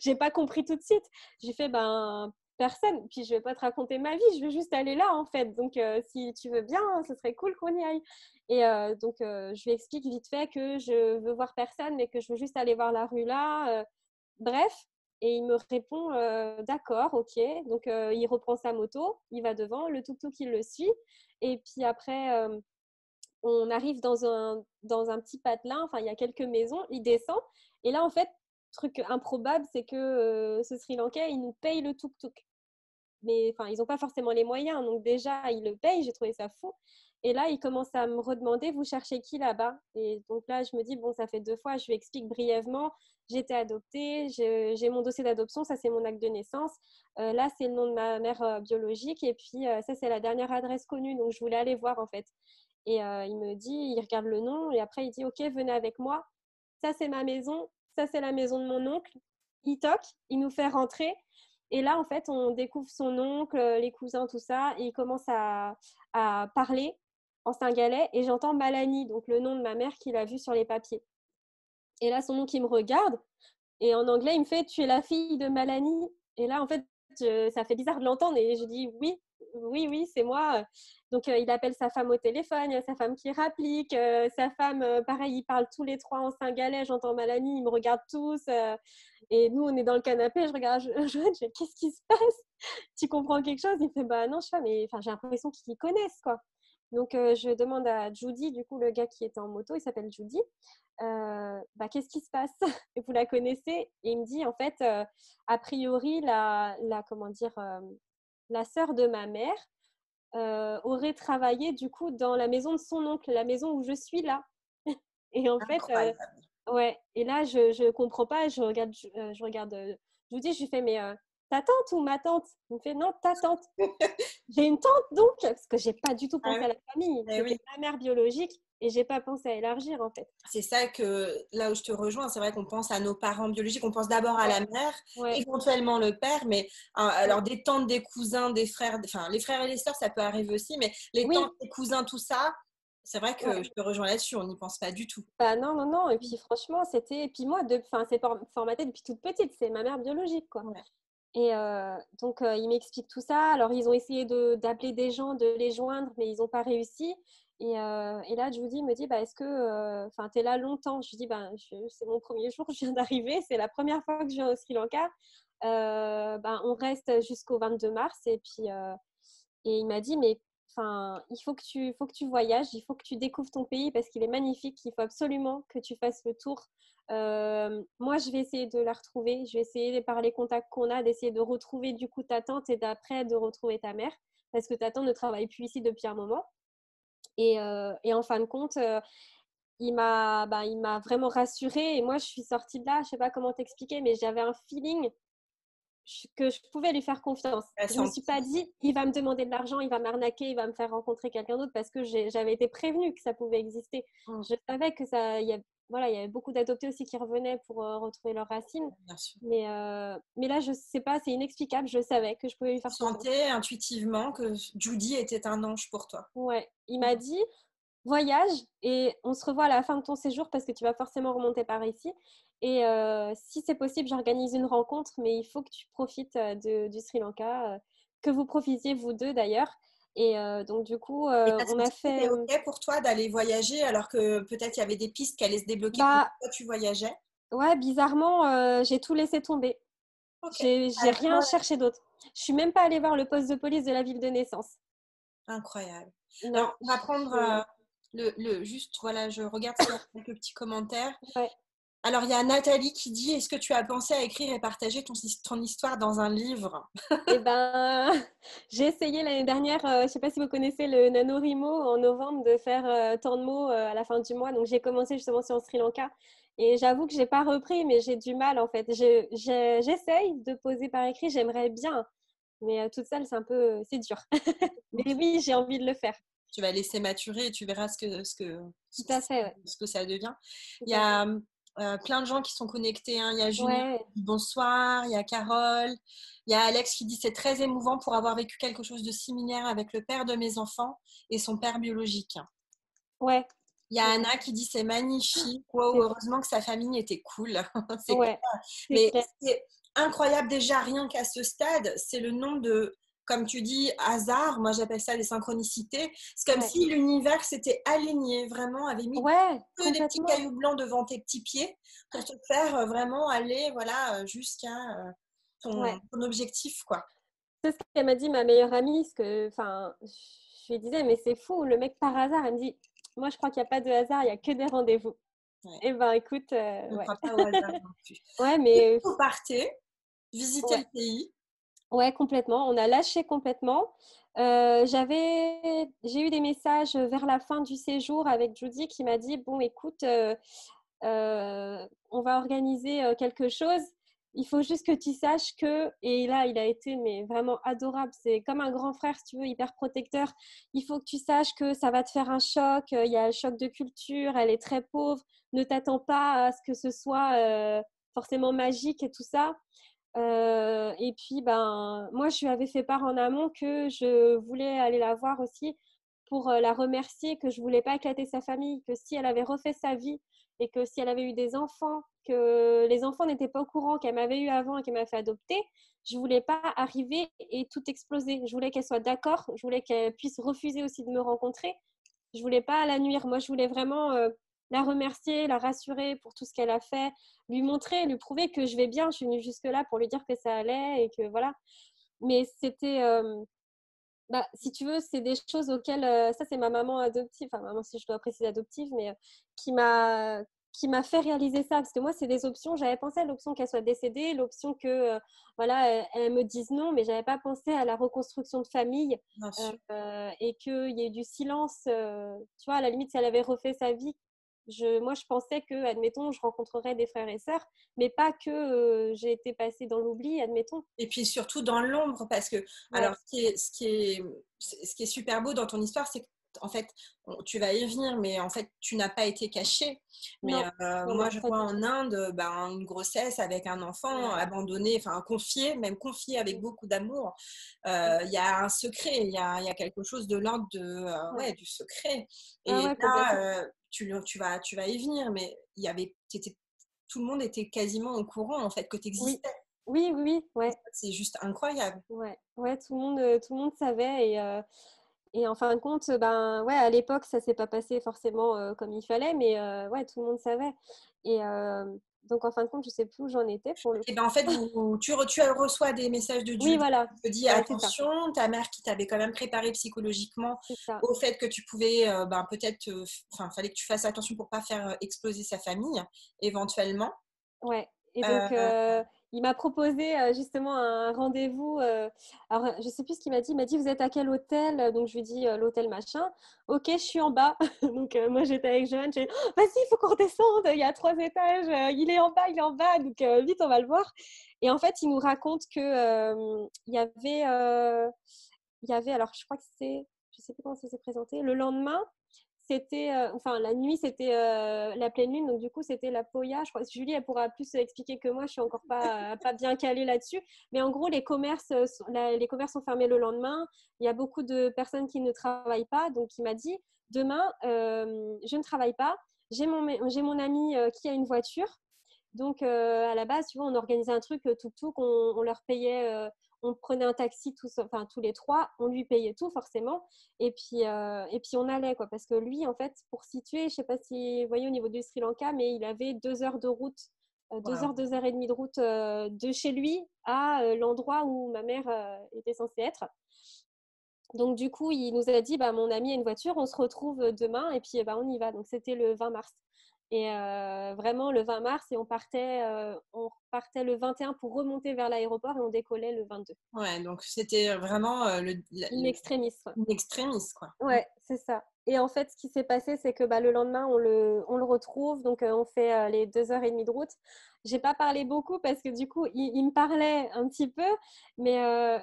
j'ai pas compris tout de suite. J'ai fait, ben, personne. Puis je vais pas te raconter ma vie, je veux juste aller là, en fait. Donc, si tu veux bien, ce serait cool qu'on y aille. Et donc, je lui explique vite fait que je veux voir personne, mais que je veux juste aller voir la rue là. Bref. Et il me répond, d'accord, ok. Donc, il reprend sa moto, il va devant, le tuk-tuk, il le suit. Et puis après, on arrive dans un petit patelin, enfin, il y a quelques maisons, il descend. Et là, en fait, truc improbable, c'est que ce Sri Lankais, il nous paye le tuk-tuk. Mais enfin, ils n'ont pas forcément les moyens. Donc déjà, ils le payent, j'ai trouvé ça fou. Et là, il commence à me redemander, vous cherchez qui là-bas? Et donc là, je me dis, bon, ça fait 2 fois, je lui explique brièvement, j'ai été adoptée, j'ai mon dossier d'adoption, ça c'est mon acte de naissance. Là, c'est le nom de ma mère biologique. Et puis, ça, c'est la dernière adresse connue. Donc, je voulais aller voir en fait. Et il me dit, il regarde le nom et après il dit, ok, venez avec moi. Ça, c'est ma maison. Ça, c'est la maison de mon oncle. Il toque, il nous fait rentrer. Et là, en fait, on découvre son oncle, les cousins, tout ça. Et il commence à parler en singalais. Et j'entends Malani, donc le nom de ma mère qu'il a vu sur les papiers. Et là, son oncle, il me regarde. Et en anglais, il me fait, tu es la fille de Malani. Et là, en fait, ça fait bizarre de l'entendre. Et je dis, oui, oui, oui, c'est moi. Donc, il appelle sa femme au téléphone. Il y a sa femme qui rapplique. Sa femme, pareil, ils parlent tous les trois en singalais. J'entends Malani, ils me regardent tous. Et nous, on est dans le canapé. Je regarde, je dis, qu'est-ce qui se passe? Tu comprends quelque chose? Il fait, bah non, je sais pas, mais enfin, j'ai l'impression qu'ils connaissent, quoi. Donc, je demande à Judy, du coup, le gars qui était en moto, il s'appelle Judy. Qu'est-ce qui se passe? Et vous la connaissez? Et il me dit, en fait, a priori, comment dire, la sœur de ma mère aurait travaillé, du coup, dans la maison de son oncle, la maison où je suis là. Et en fait, Incroyable. ouais. Et là, je comprends pas. Je regarde Judy, je lui fais, mais ta tante ou ma tante? Il me fait, non, ta tante. J'ai une tante donc, parce que j'ai pas du tout Ah pensé à oui. la famille. Eh oui. C'était ma mère biologique et j'ai pas pensé à élargir en fait. C'est ça que là où je te rejoins, c'est vrai qu'on pense à nos parents biologiques, on pense d'abord à Ouais, la mère, ouais, éventuellement le père, mais ouais. alors des tantes, des cousins, des frères, enfin les frères et les sœurs, ça peut arriver aussi, mais les tantes, Oui, les cousins, tout ça, c'est vrai que je ouais. te rejoins là-dessus, on n'y pense pas du tout. Bah non, non, non. Et puis franchement, c'était. Et puis moi, enfin, c'est formaté depuis toute petite. C'est ma mère biologique, quoi. Ouais. Et donc, il m'explique tout ça. Alors, ils ont essayé d'appeler des gens, de les joindre, mais ils n'ont pas réussi. Et là, Judy me dit, bah, est-ce que, enfin, t'es là longtemps? Je lui dis, bah, c'est mon premier jour, je viens d'arriver, c'est la première fois que je viens au Sri Lanka. On reste jusqu'au 22 mars. Et il m'a dit, mais enfin, faut que tu voyages, il faut que tu découvres ton pays parce qu'il est magnifique, il faut absolument que tu fasses le tour. Moi, je vais essayer de la retrouver, je vais essayer par les contacts qu'on a d'essayer de retrouver du coup ta tante et d'après de retrouver ta mère parce que ta tante ne travaille plus ici depuis un moment. Et en fin de compte, il m'a vraiment rassurée et moi, je suis sortie de là, je sais pas comment t'expliquer, mais j'avais un feeling que je pouvais lui faire confiance. Ouais, Je me suis pas dit, il va me demander de l'argent, il va m'arnaquer, il va me faire rencontrer quelqu'un d'autre parce que j'avais été prévenue que ça pouvait exister. mm, Je savais que ça, voilà, il y avait beaucoup d'adoptés aussi qui revenaient pour retrouver leurs racines. bien sûr. Mais là, je sais pas, c'est inexplicable. Je savais que je pouvais lui Tu faire confiance. sentais intuitivement que Judy était un ange pour toi. Ouais, il m'a dit, voyage et on se revoit à la fin de ton séjour parce que tu vas forcément remonter par ici. Et si c'est possible, j'organise une rencontre, mais il faut que tu profites du Sri Lanka, que vous profitiez vous deux d'ailleurs. Et donc du coup, Et ta on a société fait, était OK pour toi d'aller voyager alors que peut-être il y avait des pistes qui allaient se débloquer pendant bah que toi tu voyageais? ouais, bizarrement, j'ai tout laissé tomber. OK. J'ai Ah, rien ouais. cherché d'autre. Je suis même pas allée voir le poste de police de la ville de naissance. Incroyable. Non, Alors, on va prendre juste, voilà, je regarde s'il y a quelques petits commentaires. ouais. Alors, il y a Nathalie qui dit, est-ce que tu as pensé à écrire et partager ton histoire dans un livre? Eh ben, j'ai essayé l'année dernière, je ne sais pas si vous connaissez le NaNoWriMo, en novembre, de faire tant de mots à la fin du mois. Donc, j'ai commencé justement sur Sri Lanka. Et j'avoue que je n'ai pas repris, mais j'ai du mal en fait. J'essaye de poser par écrit, j'aimerais bien. Mais toute seule, c'est dur. Mais oui, j'ai envie de le faire. Tu vas laisser maturer et tu verras Tout à fait, ouais. ce que ça devient. Tout Il y à fait. a plein de gens qui sont connectés, hein. Il y a Julien Ouais, qui dit bonsoir, il y a Carole, il y a Alex qui dit c'est très émouvant pour avoir vécu quelque chose de similaire avec le père de mes enfants et son père biologique. ouais. Il y a Anna qui dit c'est magnifique, wow, C'est heureusement que sa famille était cool. C'est ouais, clair. c'est Mais clair. c'est incroyable déjà, rien qu'à ce stade, c'est le nombre de, comme tu dis, hasard. Moi, j'appelle ça des synchronicités. C'est comme Ouais, si l'univers s'était aligné, vraiment, avait mis ouais, que des petits complètement. cailloux blancs devant tes petits pieds pour te faire vraiment aller, voilà, jusqu'à Ouais. ton objectif, quoi. C'est ce qu'elle m'a dit, ma meilleure amie, enfin, je lui disais, mais c'est fou, le mec par hasard, elle me dit, moi je crois qu'il n'y a pas de hasard, il n'y a que des rendez-vous. Ouais. Eh ben écoute, Je ne ouais. crois pas au hasard non plus. Ouais, Et mais vous partez, visiter ouais, le pays. ouais, complètement. On a lâché complètement. J'ai eu des messages vers la fin du séjour avec Judy qui m'a dit, bon, écoute, on va organiser quelque chose. Il faut juste que tu saches que, et là, il a été mais vraiment adorable. C'est comme un grand frère, si tu veux, hyper protecteur. Il faut que tu saches que ça va te faire un choc. Il y a un choc de culture. Elle est très pauvre. Ne t'attends pas à ce que ce soit forcément magique et tout ça. Et puis, ben, moi, je lui avais fait part en amont que je voulais aller la voir aussi pour la remercier, que je voulais pas éclater sa famille, que si elle avait refait sa vie et que si elle avait eu des enfants, que les enfants n'étaient pas au courant qu'elle m'avait eu avant et qu'elle m'avait fait adopter, je voulais pas arriver et tout exploser. Je voulais qu'elle soit d'accord, je voulais qu'elle puisse refuser aussi de me rencontrer. Je voulais pas la nuire. Moi, je voulais vraiment la remercier, la rassurer pour tout ce qu'elle a fait, lui montrer, lui prouver que je vais bien. Je suis venue jusque-là pour lui dire que ça allait et que voilà. Mais c'était, bah, si tu veux, c'est des choses auxquelles, ça c'est ma maman adoptive, enfin maman si je dois préciser adoptive, mais qui m'a qui m'a fait réaliser ça. Parce que moi, c'est des options. J'avais pensé à l'option qu'elle soit décédée, l'option que, voilà, elle me dise non, mais j'avais pas pensé à la reconstruction de famille Bien sûr. et qu'il y ait du silence. Tu vois, à la limite, si elle avait refait sa vie, moi, je pensais que, admettons, je rencontrerais des frères et sœurs, mais pas que j'ai été passée dans l'oubli, admettons. Et puis surtout dans l'ombre, parce que, Ouais, alors, ce qui est super beau dans ton histoire, c'est que, en fait, tu vas y venir, mais en fait, tu n'as pas été caché. Mais non, non, moi, non, je pas vois du en tout. Inde, ben, une grossesse avec un enfant Ouais. abandonné, enfin confié, même confié avec Mm, beaucoup d'amour. mm. Il y a un secret, il y a quelque chose de l'ordre Ouais. ouais, du secret. Ah Et ouais, complètement. là, tu vas y venir, mais tout le monde était quasiment au courant, en fait, que tu Oui, existais. oui, oui, oui, ouais, C'est juste incroyable. ouais, ouais, tout le monde savait et en fin de compte, ben ouais, à l'époque, ça s'est pas passé forcément comme il fallait, mais ouais, tout le monde savait. Et donc en fin de compte, je sais plus où j'en étais pour le Et coup. ben en fait, tu reçois des messages de Oui, Judy voilà, qui te dit ouais, c'est ça, attention, ta mère qui t'avait quand même préparé psychologiquement c'est ça, au fait que tu pouvais, ben, peut-être, enfin, fallait que tu fasses attention pour pas faire exploser sa famille, éventuellement. ouais. Et donc Euh, il m'a proposé justement un rendez-vous. Alors je sais plus ce qu'il m'a dit. Il m'a dit vous êtes à quel hôtel? Donc je lui dis l'hôtel machin. Ok, je suis en bas. Donc moi j'étais avec Joanne. J'ai dit, oh, vas-y, il faut qu'on redescende. Il y a 3 étages. Il est en bas, il est en bas. Donc vite, on va le voir. Et en fait, il nous raconte que il y avait, alors je crois que je sais plus comment ça s'est présenté. Le lendemain, c'était, enfin la nuit, c'était la pleine lune, donc du coup c'était la Poya. Je crois que Julie, elle pourra plus expliquer que moi, je suis encore pas bien calée là-dessus. Mais en gros, les commerces sont fermés le lendemain. Il y a beaucoup de personnes qui ne travaillent pas, donc il m'a dit, demain, je ne travaille pas. J'ai mon ami qui a une voiture. Donc, à la base, tu vois, on organisait un truc tout, on leur payait, on prenait un taxi tous, enfin, tous les trois, on lui payait tout forcément, et puis on allait, quoi. Parce que lui, en fait, pour situer, je ne sais pas si vous voyez au niveau du Sri Lanka, mais il avait 2 heures de route, 2 heures, wow. 2 heures et demie de route de chez lui à l'endroit où ma mère était censée être. Donc, du coup, il nous a dit, bah, mon ami a une voiture, on se retrouve demain et puis bah, on y va. Donc, c'était le 20 mars. Et vraiment, le 20 mars, et on partait le 21 pour remonter vers l'aéroport et on décollait le 22. Ouais, donc c'était vraiment In extremis. une extrémiste, quoi. Ouais, c'est ça. Et en fait, ce qui s'est passé, c'est que bah, le lendemain, on le retrouve. Donc, on fait les 2h30 de route. J'ai pas parlé beaucoup parce que du coup, il me parlait un petit peu, mais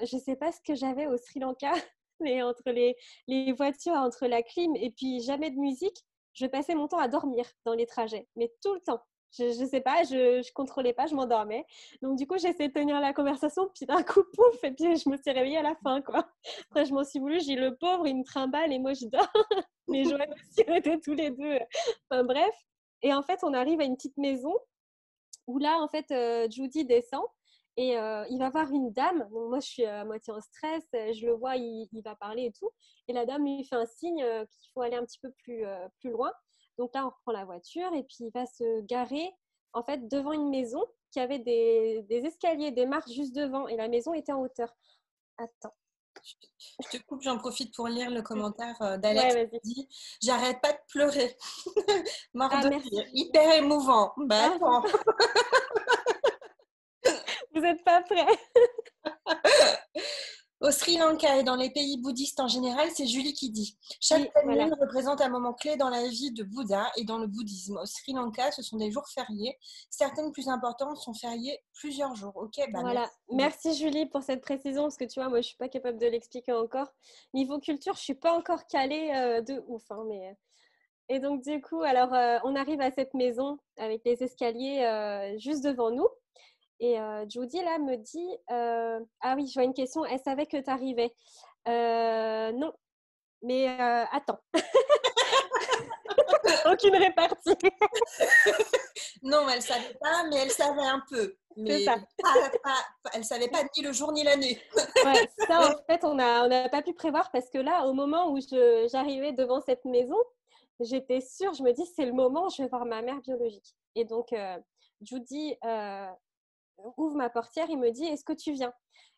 je sais pas ce que j'avais au Sri Lanka, mais entre les voitures, entre la clim et puis jamais de musique, je passais mon temps à dormir dans les trajets, mais tout le temps. Je sais pas, je contrôlais pas, je m'endormais. Donc, du coup, j'essayais de tenir la conversation, puis d'un coup, pouf, et puis je me suis réveillée à la fin, quoi. Après, je m'en suis voulu, j'ai dit, le pauvre, il me trimballe et moi, je dors. Mais Joël aussi, on était tous les deux. Enfin, bref. Et en fait, on arrive à une petite maison où là, en fait, Judy descend et il va voir une dame. Donc, moi, je suis à moitié en stress. Je le vois, il va parler et tout. Et la dame lui fait un signe qu'il faut aller un petit peu plus loin. Donc là, on reprend la voiture et puis il va se garer en fait devant une maison qui avait des escaliers, des marches juste devant. Et la maison était en hauteur. Attends. Je te coupe, j'en profite pour lire le commentaire Ouais, d'Alex vas-y. qui dit j'arrête pas de pleurer. Mort Ah, de merci. rire, hyper émouvant. Bah Ah, attends. vous n'êtes pas prêts. Au Sri Lanka et dans les pays bouddhistes en général, c'est Julie qui dit. Chaque Oui, pleine voilà. lune représente un moment clé dans la vie de Bouddha et dans le bouddhisme. Au Sri Lanka, ce sont des jours fériés. Certaines plus importantes sont fériées plusieurs jours. Ok, bah Voilà. merci. Merci Julie pour cette précision parce que tu vois, moi je suis pas capable de l'expliquer encore. Niveau culture, je suis pas encore calée de ouf. Hein, mais... Et donc du coup, alors on arrive à cette maison avec les escaliers juste devant nous. Et Judy là me dit ah oui, je vois une question. Elle savait que tu arrivais. Non, mais attends. Aucune répartie. Non, elle savait pas, mais elle savait un peu. C'est Mais ça. elle savait pas ni le jour ni l'année. Ouais, ça en fait, on n'a pas pu prévoir parce que là, au moment où j'arrivais devant cette maison, j'étais sûre, je me dis, c'est le moment où je vais voir ma mère biologique. Et donc, Judy ouvre ma portière, il me dit, est-ce que tu viens?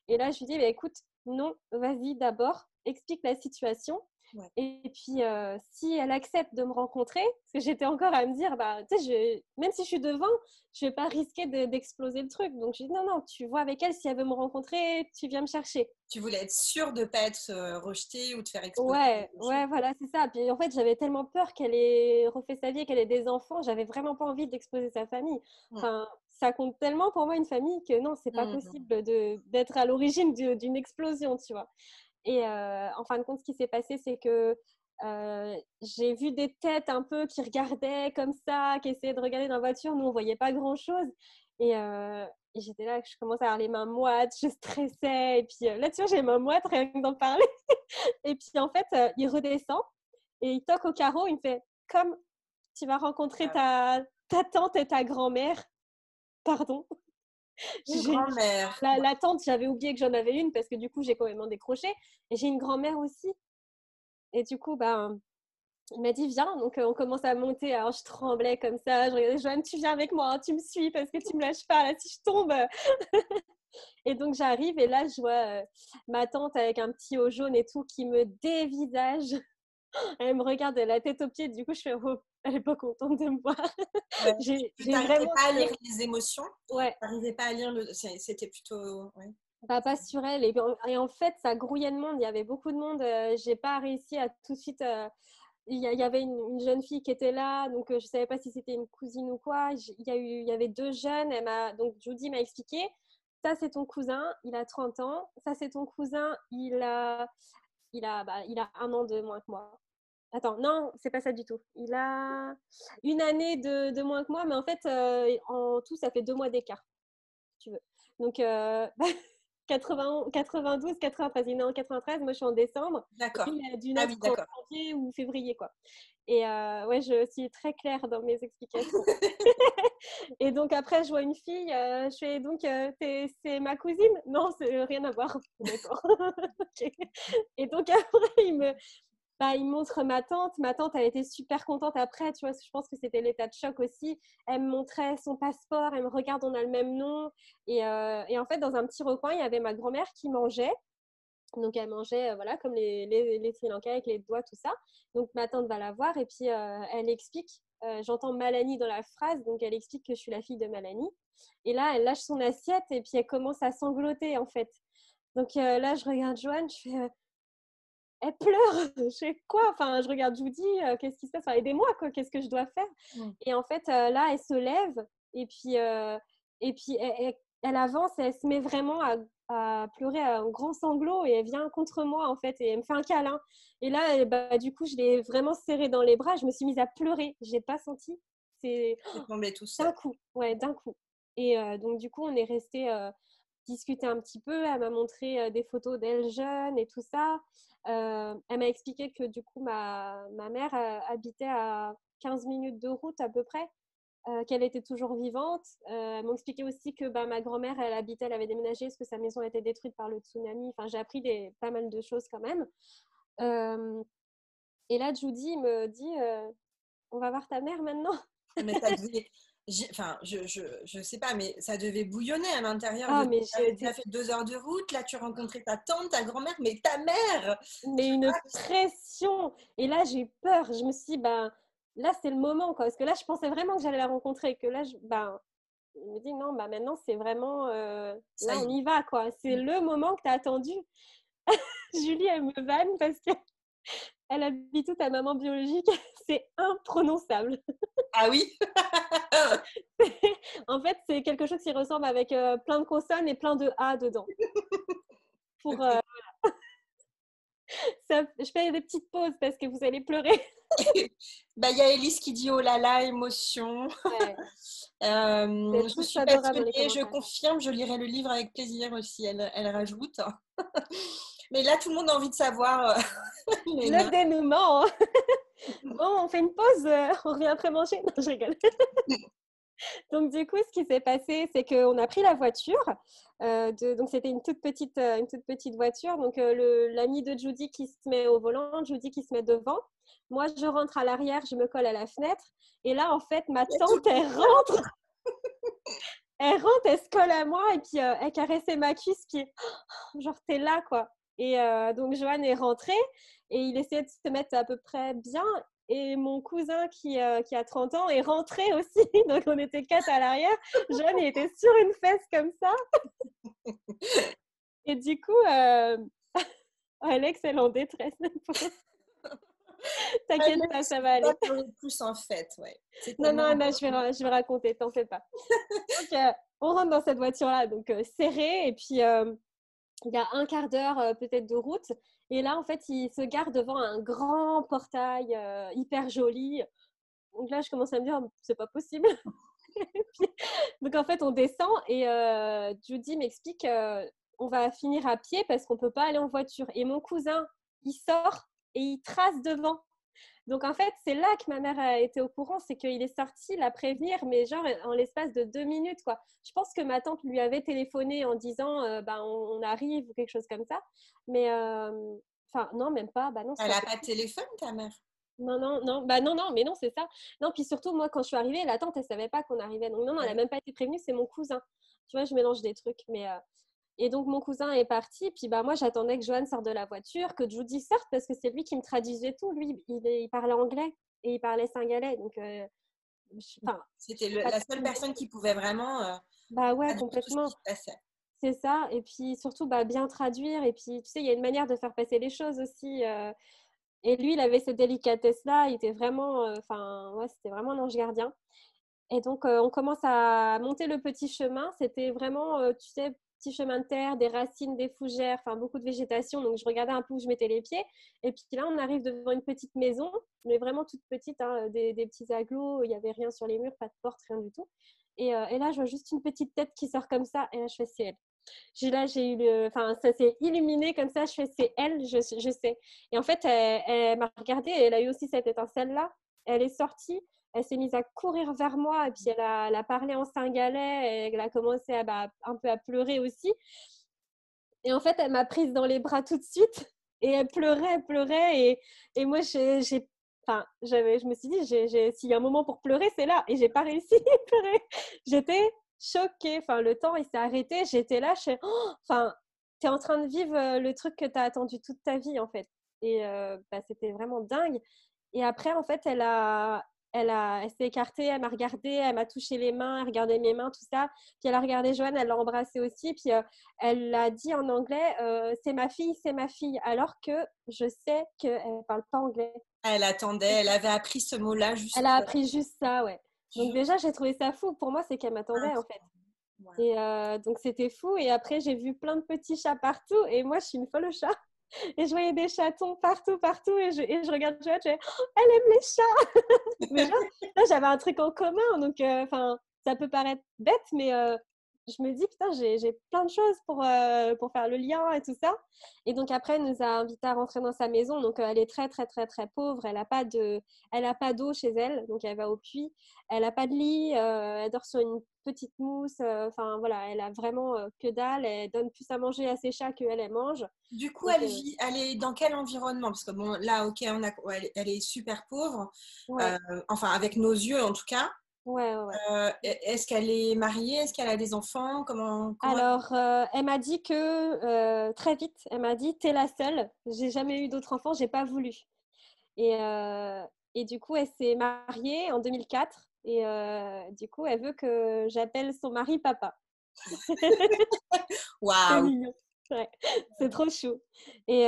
Et là, je lui dis, bah, écoute, non, vas-y d'abord, explique la situation. Ouais. Et puis, si elle accepte de me rencontrer, parce que j'étais encore à me dire, bah, tu sais, même si je suis devant, je ne vais pas risquer d'exploser le truc. Donc, je dis, non, non, tu vois avec elle, si elle veut me rencontrer, tu viens me chercher. Tu voulais être sûre de ne pas être rejetée ou de faire exploser Ouais, quelque chose. ouais, voilà, c'est ça. Puis en fait, j'avais tellement peur qu'elle ait refait sa vie et qu'elle ait des enfants, j'avais vraiment pas envie d'exposer sa famille. Mm. Enfin, ça compte tellement pour moi une famille que non, c'est pas Mm. possible d'être à l'origine d'une explosion, tu vois. Et en fin de compte, ce qui s'est passé, c'est que j'ai vu des têtes un peu qui regardaient comme ça, qui essayaient de regarder dans la voiture. Nous, on voyait pas grand-chose. Et j'étais là, je commençais à avoir les mains moites, je stressais. Et puis là, tu vois, j'ai les mains moites, rien que d'en parler. Et puis en fait, il redescend et il toque au carreau. Il me fait comme tu vas rencontrer Ah, ta tante et ta grand-mère. Pardon. une J'ai, grand-mère. la tante, j'avais oublié que j'en avais une parce que du coup, j'ai complètement décroché. Et j'ai une grand-mère aussi. Et du coup, ben, il m'a dit viens. Donc, on commence à monter. Alors, je tremblais comme ça. Je regardais Joanne, tu viens avec moi, hein, tu me suis parce que tu me lâches pas là si je tombe. Et donc, j'arrive et là, je vois ma tante avec un petit haut jaune et tout qui me dévisage. Elle me regarde de la tête aux pieds. Du coup, je fais oh, elle est pas contente de me voir. Ouais. Tu J'ai n'arrivais vraiment pas à lire les émotions. ouais, Tu n'arrivais pas à lire le. C'était plutôt. Ouais. bah, pas sur elle. Et en fait, ça grouillait de monde. Il y avait beaucoup de monde. J'ai pas réussi à tout de suite. Il y avait une jeune fille qui était là, donc je savais pas si c'était une cousine ou quoi. Il y avait deux jeunes. Donc Judy m'a expliqué. Ça, c'est ton cousin, il a 30 ans. Ça, c'est ton cousin, il a 1 an de moins que moi. Attends, non, c'est pas ça du tout. Il a 1 année de moins que moi, mais en fait, en tout, ça fait 2 mois d'écart, si tu veux. Donc, 80, 92, 93. Il est né en 93, moi je suis en décembre. Et D'accord. lui, il a dû Ah oui, naître en d'accord. janvier ou février, quoi. Et ouais, je suis très claire dans mes explications. Et donc après, je vois une fille, je fais donc, c'est ma cousine? Non, c'est rien à voir. D'accord. Ok. Et donc après, il me montre ma tante. Ma tante, elle était super contente après, tu vois, je pense que c'était l'état de choc aussi. Elle me montrait son passeport, elle me regarde, on a le même nom. Et en fait, dans un petit recoin, il y avait ma grand-mère qui mangeait. Donc, elle mangeait, voilà, comme les Sri Lankais avec les doigts, tout ça. Donc, ma tante va la voir et puis elle explique. J'entends Malani dans la phrase, donc elle explique que je suis la fille de Malani. Et là, elle lâche son assiette et puis elle commence à sangloter, en fait. Donc là, je regarde Joanne, je fais elle pleure, je fais quoi? Enfin, je regarde Judy, qu'est-ce qui se passe? Enfin, aidez-moi, quoi, qu'est-ce que je dois faire? Et en fait, là, elle se lève et puis elle avance et elle se met vraiment à pleurer à un grand sanglot et elle vient contre moi, en fait, et elle me fait un câlin. Et là, bah, du coup, je l'ai vraiment serrée dans les bras, je me suis mise à pleurer. Je n'ai pas senti. C'est C'est tombé tout seul. d'un coup, ouais, d'un coup. Et donc, du coup, on est resté discuter un petit peu. Elle m'a montré des photos d'elle jeune et tout ça. Elle m'a expliqué que du coup, ma mère habitait à 15 minutes de route à peu près, qu'elle était toujours vivante. Elle m'a expliqué aussi que bah, ma grand-mère, elle avait déménagé parce que sa maison a été détruite par le tsunami. Enfin, j'ai appris pas mal de choses quand même. Et là, Judy me dit, on va voir ta mère maintenant. Mais ça devait, enfin, je sais pas, mais ça devait bouillonner à l'intérieur Ah, de. mais Tu j'ai avais été déjà fait 2 heures de route, là tu rencontrais ta tante, ta grand-mère, mais ta mère! mais une pression. Et là, j'ai eu peur. Je me suis dit, ben, là, c'est le moment, quoi. Parce que là, je pensais vraiment que j'allais la rencontrer. Que là, ben, je me dis, non, bah, maintenant, c'est vraiment, Ça là, y on est. y va, quoi. C'est le moment que tu as attendu. Julie, elle me vanne parce qu'elle habite toute ta maman biologique. C'est imprononçable. Ah oui? En fait, c'est quelque chose qui ressemble avec plein de consonnes et plein de A dedans. Pour, Ok. ça, je fais des petites pauses parce que vous allez pleurer. Bah, il y a Elise qui dit oh là là, émotion. Ouais. Vous êtes Je tous suis adorables dans passionnée, les je commentaires. confirme, je lirai le livre avec plaisir aussi, elle rajoute. Mais là, tout le monde a envie de savoir, Le Léna. dénouement. Bon, on fait une pause, on revient après manger. Non, je rigole. Donc, du coup, ce qui s'est passé, c'est qu'on a pris la voiture. Donc, c'était une toute petite voiture. Donc, l'ami de Judy qui se met au volant, Judy qui se met devant. Moi, je rentre à l'arrière, je me colle à la fenêtre. Et là, en fait, ma Il y a tout tante, le monde. elle rentre, elle se colle à moi et puis elle caressait ma cuisse. Puis, genre, t'es là, quoi. Et donc, Johan est rentré et il essayait de se mettre à peu près bien. Et mon cousin qui a 30 ans est rentré aussi. Donc, on était 4 à l'arrière. Johan, il était sur une fesse comme ça. Et du coup, Alex, elle est en détresse. T'inquiète pas, Alex, ça faut va pas aller. pleurer plus en fait, ouais. C'est Non, tellement non, non, important. je vais raconter, t'en fais pas. Donc, on rentre dans cette voiture-là, donc serrée. Et puis, il y a un quart d'heure peut-être de route. Et là, en fait, il se gare devant un grand portail hyper joli. Donc là, je commence à me dire, c'est pas possible. Puis, donc en fait, on descend et Judy m'explique on va finir à pied parce qu'on peut pas aller en voiture. Et mon cousin, il sort et il trace devant. Donc en fait, c'est là que ma mère a été au courant, c'est qu'il est sorti la prévenir, mais genre en l'espace de 2 minutes, quoi. Je pense que ma tante lui avait téléphoné en disant, ben, on arrive ou quelque chose comme ça. Mais, enfin, non, même pas. Bah non, c'est Elle pas a pas de possible. téléphone, ta mère? Non, non, non, bah non, non, mais non, c'est ça. Non, puis surtout, moi, quand je suis arrivée, la tante, elle savait pas qu'on arrivait. Donc non, non, Ah elle a oui. même pas été prévenue, c'est mon cousin. Tu vois, je mélange des trucs, mais... Et donc, mon cousin est parti. Puis, bah, moi, j'attendais que Johan sorte de la voiture, que Judy sorte, parce que c'est lui qui me traduisait tout. Lui, il parlait anglais et il parlait singalais. Donc, enfin, je C'était sais pas la trop seule me personne débrouiller. qui pouvait vraiment Bah ouais, traduire tout ce qui complètement. se passait. C'est ça. Et puis, surtout, bah, bien traduire. Et puis, tu sais, il y a une manière de faire passer les choses aussi. Et lui, il avait cette délicatesse-là. Il était vraiment, enfin, ouais, c'était vraiment un ange gardien. Et donc, on commence à monter le petit chemin. C'était vraiment, tu sais, petit chemin de terre, des racines, des fougères, enfin beaucoup de végétation. Donc, je regardais un peu où je mettais les pieds. Et puis là, on arrive devant une petite maison, mais vraiment toute petite, hein, des petits agglos. Il n'y avait rien sur les murs, pas de porte, rien du tout. Et là, je vois juste une petite tête qui sort comme ça. Et là, je fais, c'est elle. J'ai eu enfin, ça s'est illuminé comme ça. Je fais, c'est elle, je sais. Et en fait, elle m'a regardée et elle a eu aussi cette étincelle-là. Elle est sortie, elle s'est mise à courir vers moi et puis elle a parlé en singalais et elle a commencé à, bah, un peu à pleurer aussi. Et en fait, elle m'a prise dans les bras tout de suite et elle pleurait, elle pleurait. Et moi, enfin, je me suis dit, s'il y a un moment pour pleurer, c'est là. Et j'ai pas réussi à pleurer. J'étais choquée. Enfin, le temps, il s'est arrêté. J'étais là, enfin, tu es en train de vivre le truc que tu as attendu toute ta vie, en fait. Et c'était vraiment dingue. Et après, en fait, elle s'est écartée, elle m'a regardée, elle m'a touché les mains, elle regardait mes mains, tout ça. Puis elle a regardé Joanne, elle l'a embrassée aussi. Puis elle a dit en anglais, c'est ma fille, c'est ma fille. Alors que je sais qu'elle ne parle pas anglais. Elle attendait, elle avait appris ce mot-là Elle juste. a appris juste ça, ouais. Donc déjà, j'ai trouvé ça fou. Pour moi, c'est qu'elle m'attendait, en fait. Wow. Et donc, c'était fou. Et après, j'ai vu plein de petits chats partout. Et moi, je suis une folle aux chats. Et je voyais des chatons partout, partout. Et je regarde Joanne, je fais, oh, elle aime les chats. Déjà, là, j'avais un truc en commun. Donc, ça peut paraître bête, mais je me dis, putain, j'ai plein de choses pour faire le lien et tout ça. Et donc, après, elle nous a invités à rentrer dans sa maison. Donc, elle est très, très, très, très pauvre. Elle n'a pas d'eau chez elle. Donc, elle va au puits. Elle n'a pas de lit. Elle dort sur une petite mousse. Enfin, voilà, elle a vraiment que dalle. Elle donne plus à manger à ses chats qu'elle, elle mange. Du coup, Donc, elle est dans quel environnement? Parce que bon, là, ok, elle est super pauvre, ouais, enfin avec nos yeux en tout cas. ouais, ouais, ouais. Est-ce qu'elle est mariée? Est-ce qu'elle a des enfants? Comment... Alors, elle m'a dit que très vite, elle m'a dit, t'es la seule. J'ai jamais eu d'autres enfants, j'ai pas voulu. Et, euh, et du coup, elle s'est mariée en 2004. Et du coup, elle veut que j'appelle son mari papa. C'est Waouh! mignon. Ouais, c'est trop chou. Et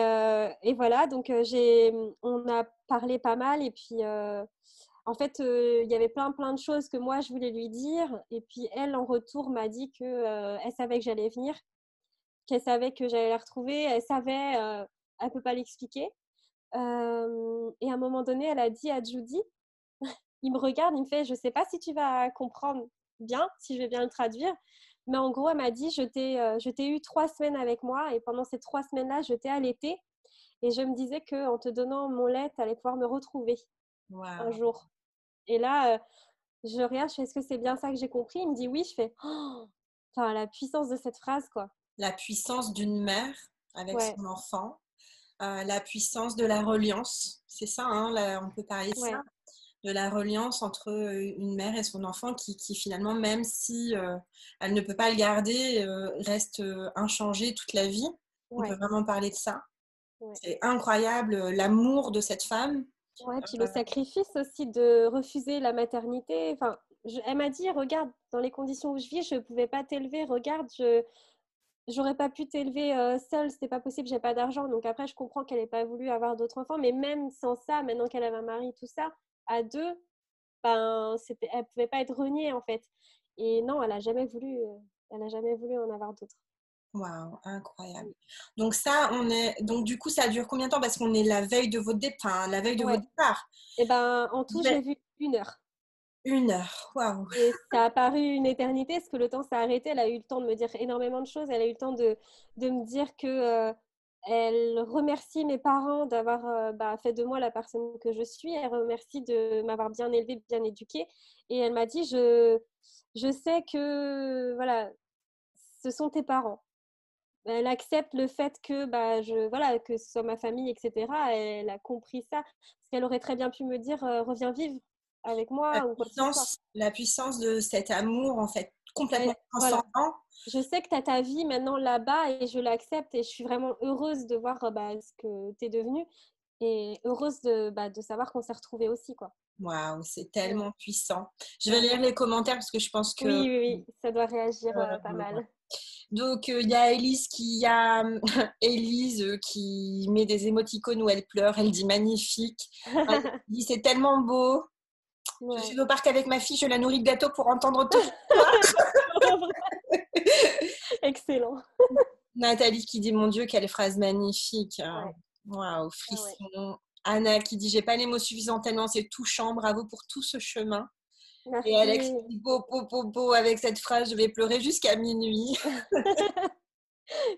voilà, donc on a parlé pas mal. Et puis, en fait, il y avait plein, plein de choses que moi, je voulais lui dire. Et puis, elle, en retour, m'a dit qu'elle savait que j'allais venir, qu'elle savait que j'allais la retrouver. Elle savait, elle ne peut pas l'expliquer. Et à un moment donné, elle a dit à Judy, il me regarde, il me fait, je ne sais pas si tu vas comprendre bien, si je vais bien le traduire, mais en gros, elle m'a dit, je t'ai eu 3 semaines avec moi et pendant ces 3 semaines-là, je t'ai allaitée et je me disais qu'en te donnant mon lait, tu allais pouvoir me retrouver un Waouh! jour. Et là, je regarde, je fais, est-ce que c'est bien ça que j'ai compris? Il me dit oui, je fais, oh, enfin, la puissance de cette phrase, quoi. La puissance d'une mère avec Ouais, son enfant, la puissance de la reliance, c'est ça, hein, là, on peut parler de ça, ouais, de la reliance entre une mère et son enfant qui finalement, même si elle ne peut pas le garder, reste inchangé toute la vie. On peut ouais, vraiment parler de ça. ouais. C'est incroyable l'amour de cette femme. Ouais, puis le sacrifice aussi de refuser la maternité. Enfin, elle m'a dit, regarde, dans les conditions où je vis, je ne pouvais pas t'élever. Regarde, j'aurais pas pu t'élever seule, c'était pas possible, j'ai pas d'argent. Donc après, je comprends qu'elle n'ait pas voulu avoir d'autres enfants, mais même sans ça, maintenant qu'elle avait un mari, tout ça, à deux, ben, elle pouvait pas être reniée en fait. Et non, elle a jamais voulu en avoir d'autres. Waouh, incroyable. Donc ça, donc du coup, ça dure combien de temps? Parce qu'on est la veille de votre départ, enfin, la veille de votre Ouais. départ. Et ben, en Vous tout, êtes j'ai vu 1 heure. 1 heure. Waouh. Et ça a paru une éternité, parce que le temps s'est arrêté. Elle a eu le temps de me dire énormément de choses. Elle a eu le temps de me dire que elle remercie mes parents d'avoir fait de moi la personne que je suis. Elle remercie de m'avoir bien élevée, bien éduquée. Et elle m'a dit, je sais que voilà, ce sont tes parents. Elle accepte le fait que voilà, que ce soit ma famille, etc. Elle a compris ça. Parce qu'elle aurait très bien pu me dire, reviens vivre avec moi ou quoi que ce soit. La puissance de cet amour, en fait, complètement Voilà. transcendant. Je sais que tu as ta vie maintenant là-bas et je l'accepte et je suis vraiment heureuse de voir ce que tu es devenue et heureuse de savoir qu'on s'est retrouvés aussi, quoi. Waouh, c'est Ouais, tellement puissant. Je vais ouais. lire les commentaires parce que je pense que... Oui, oui, oui, ça doit réagir pas euh, mal. donc, il y a Élise Élise qui met des émoticônes où elle pleure. Elle dit magnifique. Elle dit c'est tellement beau. Je Ouais. suis au parc avec ma fille, je la nourris de gâteaux pour entendre toute l'histoire. Excellent. Nathalie qui dit mon Dieu, quelle phrase magnifique. Ouais, Waouh, ah ouais. frisson. Anna qui dit j'ai pas les mots suffisants tellement c'est touchant, bravo pour tout ce chemin. Et Alex qui Merci. dit beau, beau, beau, beau, avec cette phrase, je vais pleurer jusqu'à minuit.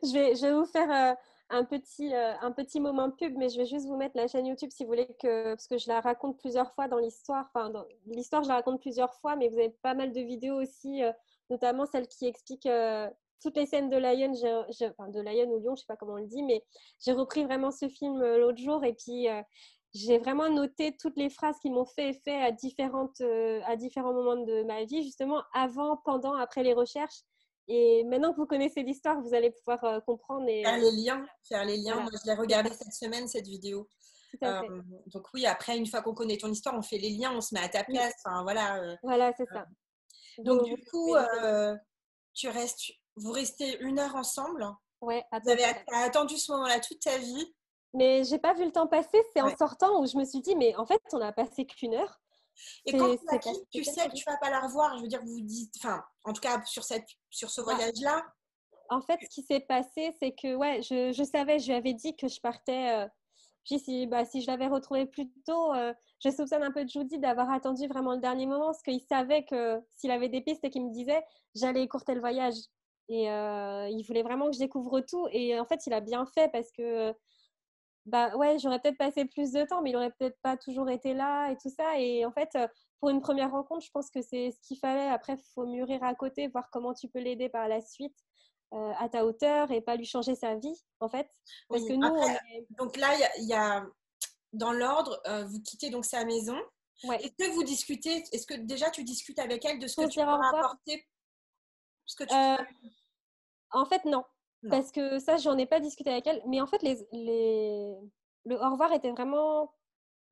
Je vais vous faire un petit moment pub, mais je vais juste vous mettre la chaîne YouTube si vous voulez parce que je la raconte plusieurs fois dans l'histoire. Enfin, dans l'histoire, je la raconte plusieurs fois, mais vous avez pas mal de vidéos aussi, notamment celle qui explique toutes les scènes de Lion, enfin, de Lion ou Lion, je sais pas comment on le dit, mais j'ai repris vraiment ce film l'autre jour et puis j'ai vraiment noté toutes les phrases qui m'ont fait effet à différents moments de ma vie, justement avant, pendant, après les recherches. Et maintenant que vous connaissez l'histoire, vous allez pouvoir comprendre. Et, Faire les liens. Faire les liens. voilà, Moi, je l'ai c'est regardé ça, cette semaine, cette vidéo. tout à fait. Donc oui, après, une fois qu'on connaît ton histoire, on fait les liens, on se met à ta Oui, place. Enfin, voilà. voilà, c'est ça. Donc Vous du coup, pouvez les aider. vous restez 1 heure ensemble. Ouais, à Vous peu avez près. attendu ce moment-là toute ta vie. Mais j'ai pas vu le temps passer. C'est en Ouais. sortant où je me suis dit, mais en fait, on a passé qu'1 heure. Et quand tu la C'est passé quittes, tu sais tellement que tu vite. vas pas la revoir. Je veux dire, vous vous dites, enfin, en tout cas sur ce Bah, voyage-là. en fait, ce qui s'est passé, c'est que ouais, je savais, je lui avais dit que je partais. Puis si je l'avais retrouvé plus tôt, je soupçonne un peu de Judy d'avoir attendu vraiment le dernier moment, parce qu'il savait que s'il avait des pistes et qu'il me disait, j'allais écourter le voyage. Et il voulait vraiment que je découvre tout. Et en fait, il a bien fait parce que bah ouais, j'aurais peut-être passé plus de temps, mais il aurait peut-être pas toujours été là et tout ça. Et en fait, pour une première rencontre, je pense que c'est ce qu'il fallait. Après, il faut mûrir à côté, voir comment tu peux l'aider par la suite à ta hauteur et pas lui changer sa vie, en fait. Parce que Oui. nous, Après, on est. donc là, il y a dans l'ordre, vous quittez donc sa maison. Ouais, Est-ce que vous discutez, est-ce que déjà tu discutes avec elle de ce que faut se tu dire peux au revoir. apporter, ce que tu Euh, En fait, non. Non. Parce que ça, j'en ai pas discuté avec elle. Mais en fait, le au revoir était vraiment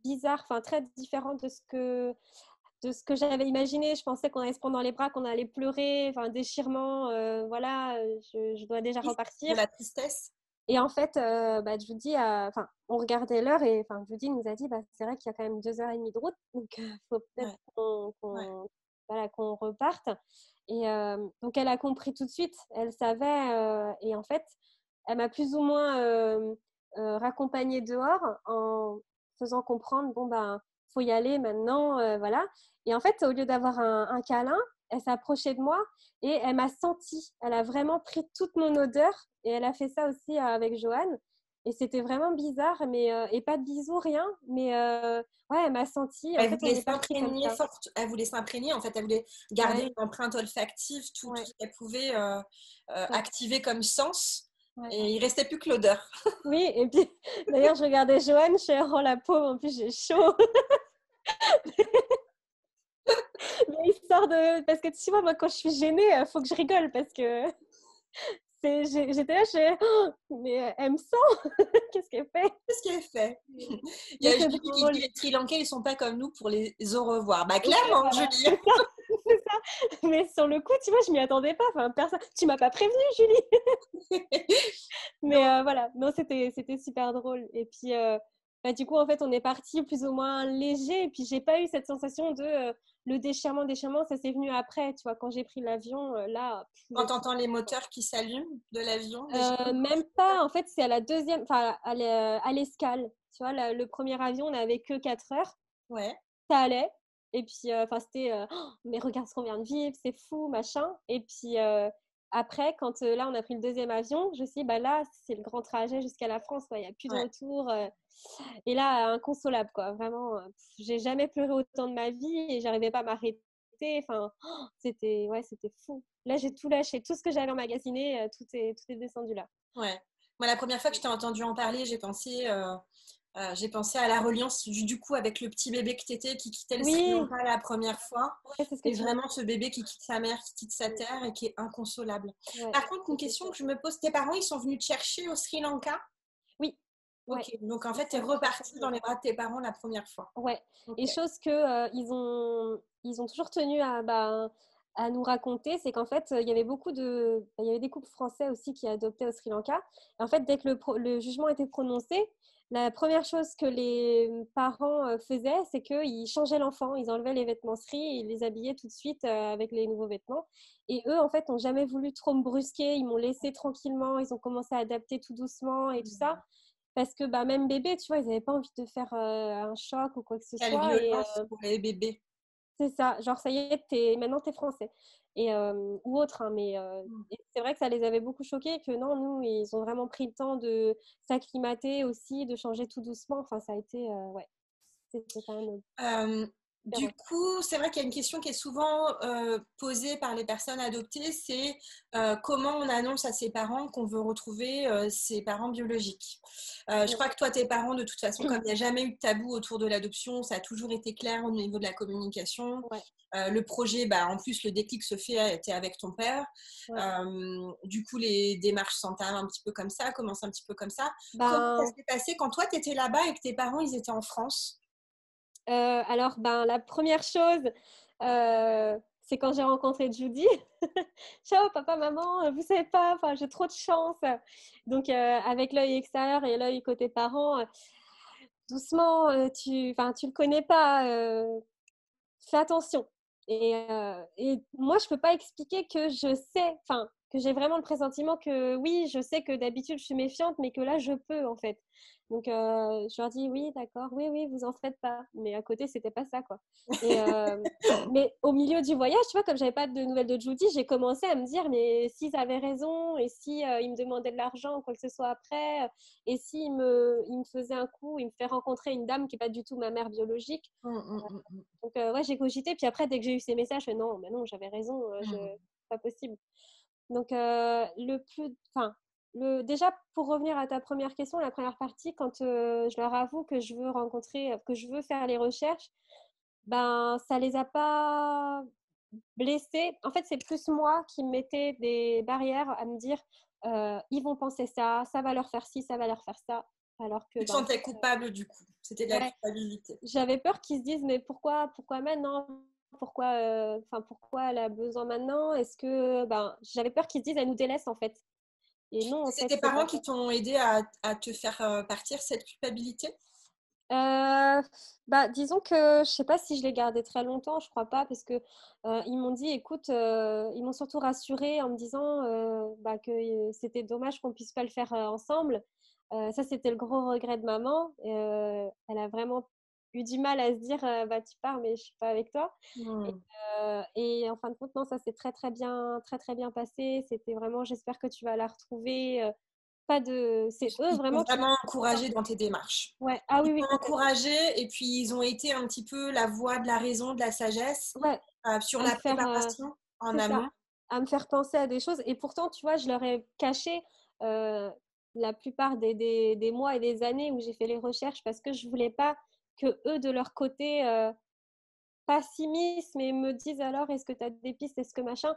bizarre, enfin très différent de ce que j'avais imaginé. Je pensais qu'on allait se prendre dans les bras, qu'on allait pleurer, enfin déchirement, voilà, je dois déjà De repartir. la tristesse? Et en fait, bah, je vous dis, enfin, on regardait l'heure et enfin, Judy nous a dit, bah, c'est vrai qu'il y a quand même 2 heures et demie de route, donc il faut peut-être Ouais, ouais. voilà, qu'on reparte. Et donc elle a compris tout de suite, elle savait, et en fait, elle m'a plus ou moins raccompagnée dehors en faisant comprendre, bon ben, faut y aller maintenant, voilà. Et en fait, au lieu d'avoir un câlin, elle s'est approchée de moi et elle m'a senti. Elle a vraiment pris toute mon odeur et elle a fait ça aussi avec Joanne. Et c'était vraiment bizarre, mais et pas de bisous, rien. Mais ouais, elle m'a senti. En Elle fait, on voulait est parti comme s'imprégner ça. forte, elle voulait s'imprégner, en fait, elle voulait garder Ouais, une empreinte olfactive, tout ouais, ce qu'elle pouvait tout à fait. activer comme sens. Ouais. Et il restait plus que l'odeur. Oui, et puis d'ailleurs, je regardais Joanne, je suis oh la pauvre, en plus j'ai chaud. Mais histoire de. Parce que tu vois, moi, quand je suis gênée, il faut que je rigole parce que j'étais là, oh, mais elle me sent. Qu'est-ce qu'elle fait? Qu'est-ce qu'elle fait? Il y Mais a c'est Julie qui dit drôle. les Sri Lankais, ils sont pas comme nous pour les au revoir. Bah Oui, clairement, voilà, Julie. c'est ça, c'est ça. Mais sur le coup, tu vois, je m'y attendais pas. Enfin, personne. Tu m'as pas prévenu, Julie. Mais Donc, voilà, non, c'était super drôle. Et puis, bah, du coup, en fait, on est parti plus ou moins léger. Et puis, j'ai pas eu cette sensation de le déchirement. Ça s'est venu après, tu vois, quand j'ai pris l'avion, là, quand le tu entends les moteurs qui s'allument de l'avion, déjà. même pas, en fait, c'est à la deuxième, enfin, à l'escale. Tu vois, le premier avion, on n'avait que 4 heures. Ouais. Ça allait. Et puis, enfin, c'était, oh, mais regarde ce qu'on vient de vivre, c'est fou, machin. Et puis, après, quand là, on a pris le deuxième avion, je me suis dit, bah là, c'est le grand trajet jusqu'à la France, quoi. Il n'y a plus de Ouais. retour. Et là, inconsolable, quoi. Vraiment, j'ai jamais pleuré autant de ma vie et j'arrivais pas à m'arrêter. Enfin, oh, c'était, ouais, c'était fou. Là, j'ai tout lâché, tout ce que j'avais emmagasiné, tout est descendu là. Ouais. Moi, la première fois que je t'ai entendu en parler, j'ai pensé à la reliance du coup avec le petit bébé que t'étais qui quittait le Sri Oui, Lanka la première fois. ouais, c'est ce que Et tu m'as vraiment ce bébé qui quitte sa mère, qui quitte sa dit. terre et qui est inconsolable. Ouais, Par contre, une c'était question ça. que je me pose, tes parents, ils sont venus te chercher au Sri Lanka? Oui, Ok, ouais. donc en Ils fait, tu es sont venus chercher reparti tous dans les les deux. bras de tes parents la première fois. Ouais. Et Ok. chose que ils ont toujours tenu à nous raconter, c'est qu'en fait, il y avait il y avait des couples français aussi qui adoptaient au Sri Lanka. Et en fait, dès que le jugement était prononcé, la première chose que les parents faisaient, c'est qu'ils changeaient l'enfant, ils enlevaient les vêtements Sri et ils les habillaient tout de suite avec les nouveaux vêtements. Et eux, en fait, n'ont jamais voulu trop me brusquer, ils m'ont laissé tranquillement, ils ont commencé à adapter tout doucement et tout ça. Parce que bah, même bébé, tu vois, ils n'avaient pas envie de faire un choc ou quoi que ce Quelle soit. Et violence pour les bébés. c'est ça, genre ça y est, maintenant t'es français. Et, ou autre, hein, mais et c'est vrai que ça les avait beaucoup choqués que non, nous, ils ont vraiment pris le temps de s'acclimater aussi, de changer tout doucement. Enfin, ça a été, ouais, c'était quand même. Euh, super, Du ouais. coup, c'est vrai qu'il y a une question qui est souvent posée par les personnes adoptées, c'est comment on annonce à ses parents qu'on veut retrouver ses parents biologiques. Je Ouais. crois que toi, tes parents, de toute façon, comme il n'y a jamais eu de tabou autour de l'adoption, ça a toujours été clair au niveau de la communication. Ouais, Le projet, en plus, le déclic se fait, était avec ton père. ouais. Du coup, les démarches s'entament un petit peu comme ça, commencent un petit peu comme ça. Comment ça Ben, s'est passé quand toi, tu étais là-bas et que tes parents, ils étaient en France? alors, ben, la première chose, c'est quand j'ai rencontré Judy. Ciao, papa, maman, vous savez pas, enfin, j'ai trop de chance. Donc, avec l'œil extérieur et l'œil côté parent, doucement, enfin, tu le connais pas, fais attention. Et moi, je peux pas expliquer que je sais, enfin, que j'ai vraiment le pressentiment que oui, je sais que d'habitude je suis méfiante, mais que là je peux en fait. Donc je leur dis oui, d'accord, oui, oui, vous en faites pas. Mais à côté, c'était pas ça quoi. Et mais au milieu du voyage, tu vois, comme j'avais pas de nouvelles de Judy, j'ai commencé à me dire mais s'ils avaient raison et si ils me demandaient de l'argent ou quoi que ce soit après, et s'ils me faisaient un coup, ils me fait rencontrer une dame qui est pas du tout ma mère biologique. Donc, ouais, j'ai cogité. Puis après, dès que j'ai eu ces messages, je fais non, mais non, j'avais raison, pas possible. Donc, enfin, déjà, pour revenir à ta première question, la première partie, quand je leur avoue que je veux rencontrer, que je veux faire les recherches, ben, ça les a pas blessés. En fait, c'est plus moi qui me mettais des barrières à me dire, ils vont penser ça, ça va leur faire ci, ça va leur faire ça. Alors que, Tu te ben, en sentais fait, coupable du coup. C'était de la ouais, culpabilité. j'avais peur qu'ils se disent mais pourquoi maintenant pourquoi enfin pourquoi elle a besoin maintenant est-ce que ben j'avais peur qu'ils se disent elle nous délaisse en fait et non en C'est fait tes c'est pas parents ça. qui t'ont aidé à te faire partir cette culpabilité? Euh, Bah disons que je sais pas si je l'ai gardé très longtemps, je crois pas parce que ils m'ont dit écoute ils m'ont surtout rassurée en me disant bah, que c'était dommage qu'on puisse pas le faire ensemble. Ça c'était le gros regret de maman. Elle a vraiment eu du mal à se dire bah tu pars mais je suis pas avec toi. Et, Hmm. et en fin de compte, non, ça s'est très bien passé. C'était vraiment, j'espère que tu vas la retrouver. Pas de, c'est eux Ils t'ont vraiment qui. vraiment encouragé dans tes démarches. Ouais, ah oui, Ils oui, t'ont complètement. encouragé et puis ils ont été un petit peu la voix de la raison, de la sagesse Ouais, sur à me la faire, préparation en c'est ça, amont. à me faire penser à des choses. Et pourtant, tu vois, je leur ai caché euh, la plupart des mois et des années où j'ai fait les recherches parce que je voulais pas que eux, de leur côté, pas s'immiscent, mais me disent alors est-ce que tu as des pistes, est-ce que machin.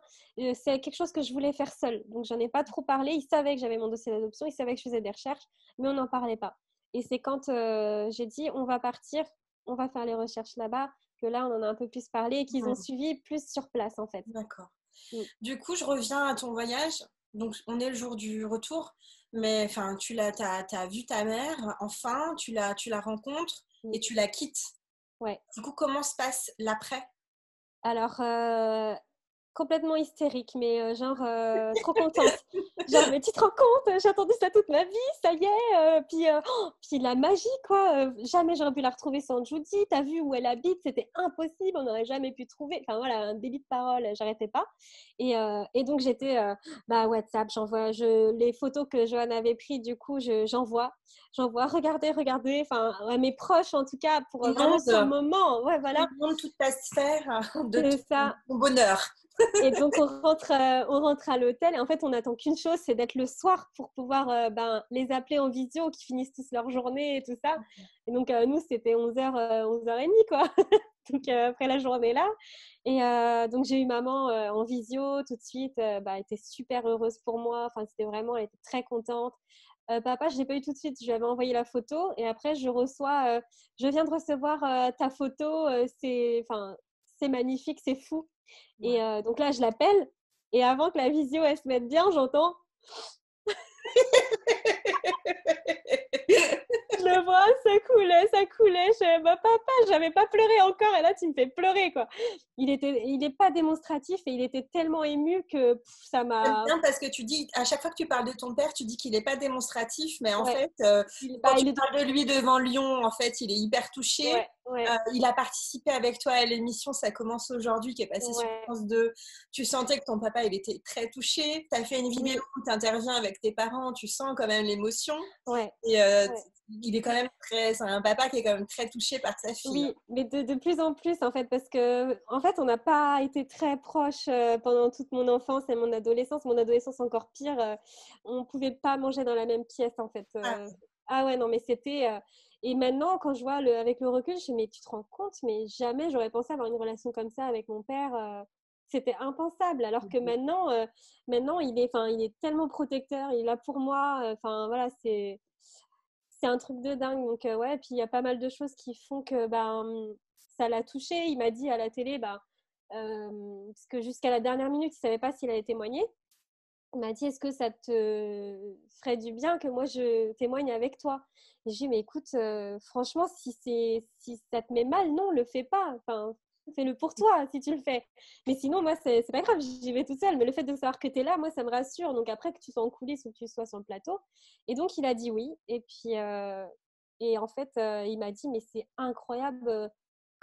C'est quelque chose que je voulais faire seule. Donc j'en ai pas trop parlé. Ils savaient que j'avais mon dossier d'adoption, ils savaient que je faisais des recherches, mais on n'en parlait pas. Et c'est quand j'ai dit on va partir, on va faire les recherches là-bas, que là on en a un peu plus parlé et qu'ils ont Hmm. suivi plus sur place en fait. D'accord. Mm. Du coup, je reviens à ton voyage. Donc, on est le jour du retour, mais enfin, t'as vu ta mère, enfin, tu la rencontres Mm. et tu la quittes. Ouais. Du coup, comment se passe l'après? Alors, complètement hystérique, mais genre trop contente. Genre, mais tu te rends compte, j'ai attendu ça toute ma vie, ça y est. Puis la magie, quoi. Jamais j'aurais pu la retrouver sans Judy. T'as vu où elle habite, c'était impossible, on n'aurait jamais pu trouver. Enfin voilà, un débit de parole, j'arrêtais pas. Et donc j'étais, bah WhatsApp, les photos que Johan avait prises, du coup, j'envoie, regardez, regardez. Enfin, à mes proches en tout cas, pour vraiment ce Inonde, moment. Ouais, voilà, inonde toute ta sphère de c'est ça. ton bonheur. Et donc, on rentre à l'hôtel et en fait, on n'attend qu'une chose, c'est d'être le soir pour pouvoir ben, les appeler en visio, qui finissent tous leur journée et tout ça. Et donc, nous, c'était 11h, 11h30, quoi. Donc, après la journée là. Et donc, j'ai eu maman en visio tout de suite. Bah, elle était super heureuse pour moi. Enfin, c'était vraiment, elle était très contente. Papa, je ne l'ai pas eu tout de suite. Je lui avais envoyé la photo et après, je viens de recevoir ta photo. Enfin, c'est magnifique, c'est fou. Et Ouais. donc là, je l'appelle. Et avant que la visio elle se mette bien, j'entends, je le vois, ça coulait, ça coulait. Je bah, papa, j'avais pas pleuré encore. Et là, tu me fais pleurer, quoi. Il n'est pas démonstratif et il était tellement ému que ça J'aime m'a. bien parce que tu dis, à chaque fois que tu parles de ton père, tu dis qu'il n'est pas démonstratif, mais en Ouais, fait, quand bah, tu il est. parles de lui devant Lyon, en fait, il est hyper touché. Ouais, ouais, Il a participé avec toi à l'émission Ça commence aujourd'hui, qui est passée sur ouais, France 2. Tu sentais que ton papa, il était très touché. Tu as fait une vidéo oui, où tu interviens avec tes parents, tu sens quand même l'émotion. ouais, Et ouais. il est quand même c'est un papa qui est quand même très touché par sa fille. Oui, mais de plus en plus, en fait, parce que, en fait, on n'a pas été très proches pendant toute mon enfance et mon adolescence. Mon adolescence, encore pire. On ne pouvait pas manger dans la même pièce, en fait. Ah, Ah ouais, non, mais c'était. Et maintenant, quand je vois avec le recul, je me dis, mais tu te rends compte, mais jamais j'aurais pensé avoir une relation comme ça avec mon père. C'était impensable. Alors que maintenant, enfin, il est tellement protecteur, il est là pour moi. Enfin, voilà, c'est un truc de dingue. Donc, ouais, puis il y a pas mal de choses qui font que ça l'a touché. Il m'a dit à la télé, parce que jusqu'à la dernière minute, il ne savait pas s'il allait témoigner. Il m'a dit, est-ce que ça te ferait du bien que moi je témoigne avec toi? Et je lui ai dit, mais écoute, franchement, si ça te met mal, non, le fais pas. Enfin, fais-le pour toi si tu le fais. Mais sinon, moi, c'est pas grave, j'y vais toute seule. Mais le fait de savoir que tu es là, moi, ça me rassure. Donc après, que tu sois en coulisses ou que tu sois sur le plateau. Et donc, il a dit oui. Et puis, et en fait, il m'a dit, mais c'est incroyable.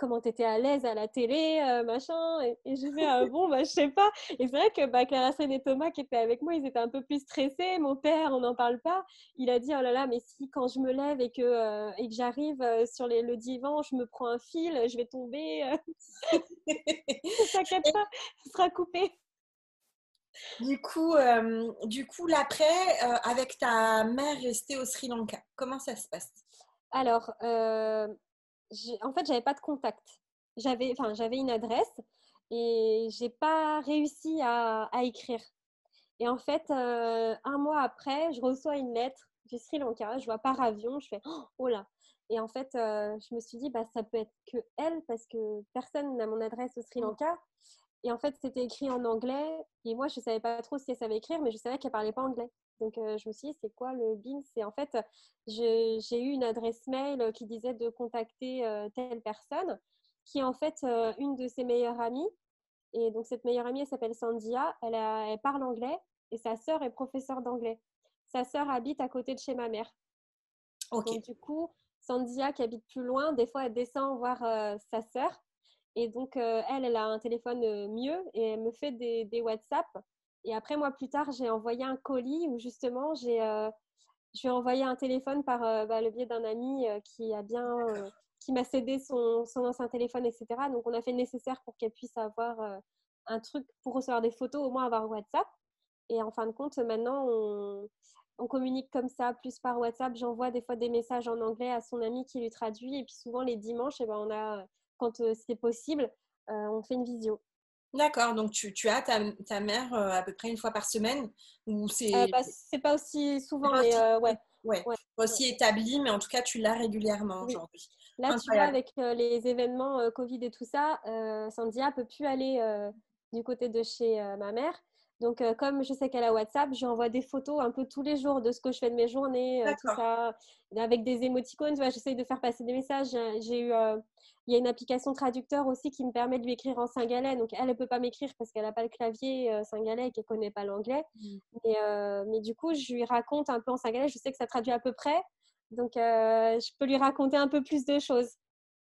Comment tu étais à l'aise à la télé, machin. Et je fais, ah, bon, je sais pas. Et c'est vrai que Clara Sène et Thomas qui étaient avec moi, ils étaient un peu plus stressés. Mon père, on n'en parle pas. Il a dit, oh là là, mais si quand je me lève et que j'arrive sur le divan, je me prends un fil, je vais tomber. Ne t'inquiète pas, ce sera coupé. Du coup, l'après, avec ta mère restée au Sri Lanka, comment ça se passe? Alors, en fait, j'avais pas de contact. J'avais une adresse et j'ai pas réussi à écrire. Et en fait, un mois après, je reçois une lettre du Sri Lanka. Je vois par avion. Je fais oh là. Et en fait, je me suis dit, ça peut être que elle parce que personne n'a mon adresse au Sri Lanka. Et en fait, c'était écrit en anglais. Et moi, je ne savais pas trop si elle savait écrire, mais je savais qu'elle ne parlait pas anglais. Donc, je me suis dit, c'est quoi le BIN? C'est en fait, j'ai eu une adresse mail qui disait de contacter telle personne, qui est en fait une de ses meilleures amies. Et donc, cette meilleure amie, elle s'appelle Sandia. Elle parle anglais et sa sœur est professeure d'anglais. Sa sœur habite à côté de chez ma mère. Ok, Donc, du coup, Sandia, qui habite plus loin, des fois, elle descend voir sa sœur. Et donc, elle a un téléphone mieux et elle me fait des WhatsApp. Et après, moi, plus tard, j'ai envoyé un colis où justement, je lui ai envoyé un téléphone par le biais d'un ami qui m'a cédé son ancien téléphone, etc. Donc, on a fait le nécessaire pour qu'elle puisse avoir un truc pour recevoir des photos, au moins avoir WhatsApp. Et en fin de compte, maintenant, on communique comme ça, plus par WhatsApp. J'envoie des fois des messages en anglais à son ami qui lui traduit. Et puis souvent, les dimanches, quand c'est possible, on fait une visio. d'accord. Donc, tu as ta mère à peu près une fois par semaine ou c'est C'est pas aussi souvent, pas mais aussi, ouais. ouais, Ouais, pas ouais. aussi établi, mais en tout cas, tu l'as régulièrement Oui. aujourd'hui. Là, tu vois, Incroyable. avec les événements Covid et tout ça, Sandia peut plus aller du côté de chez ma mère. Donc, comme je sais qu'elle a WhatsApp, je lui envoie des photos un peu tous les jours de ce que je fais de mes journées, tout D'accord. ça, avec des émoticônes. Tu vois, j'essaye de faire passer des messages. Il y a une application traducteur aussi qui me permet de lui écrire en singalais. Donc, elle ne peut pas m'écrire parce qu'elle n'a pas le clavier singalais et qu'elle ne connaît pas l'anglais. Mais du coup, je lui raconte un peu en singalais. Je sais que ça traduit à peu près. Donc, je peux lui raconter un peu plus de choses.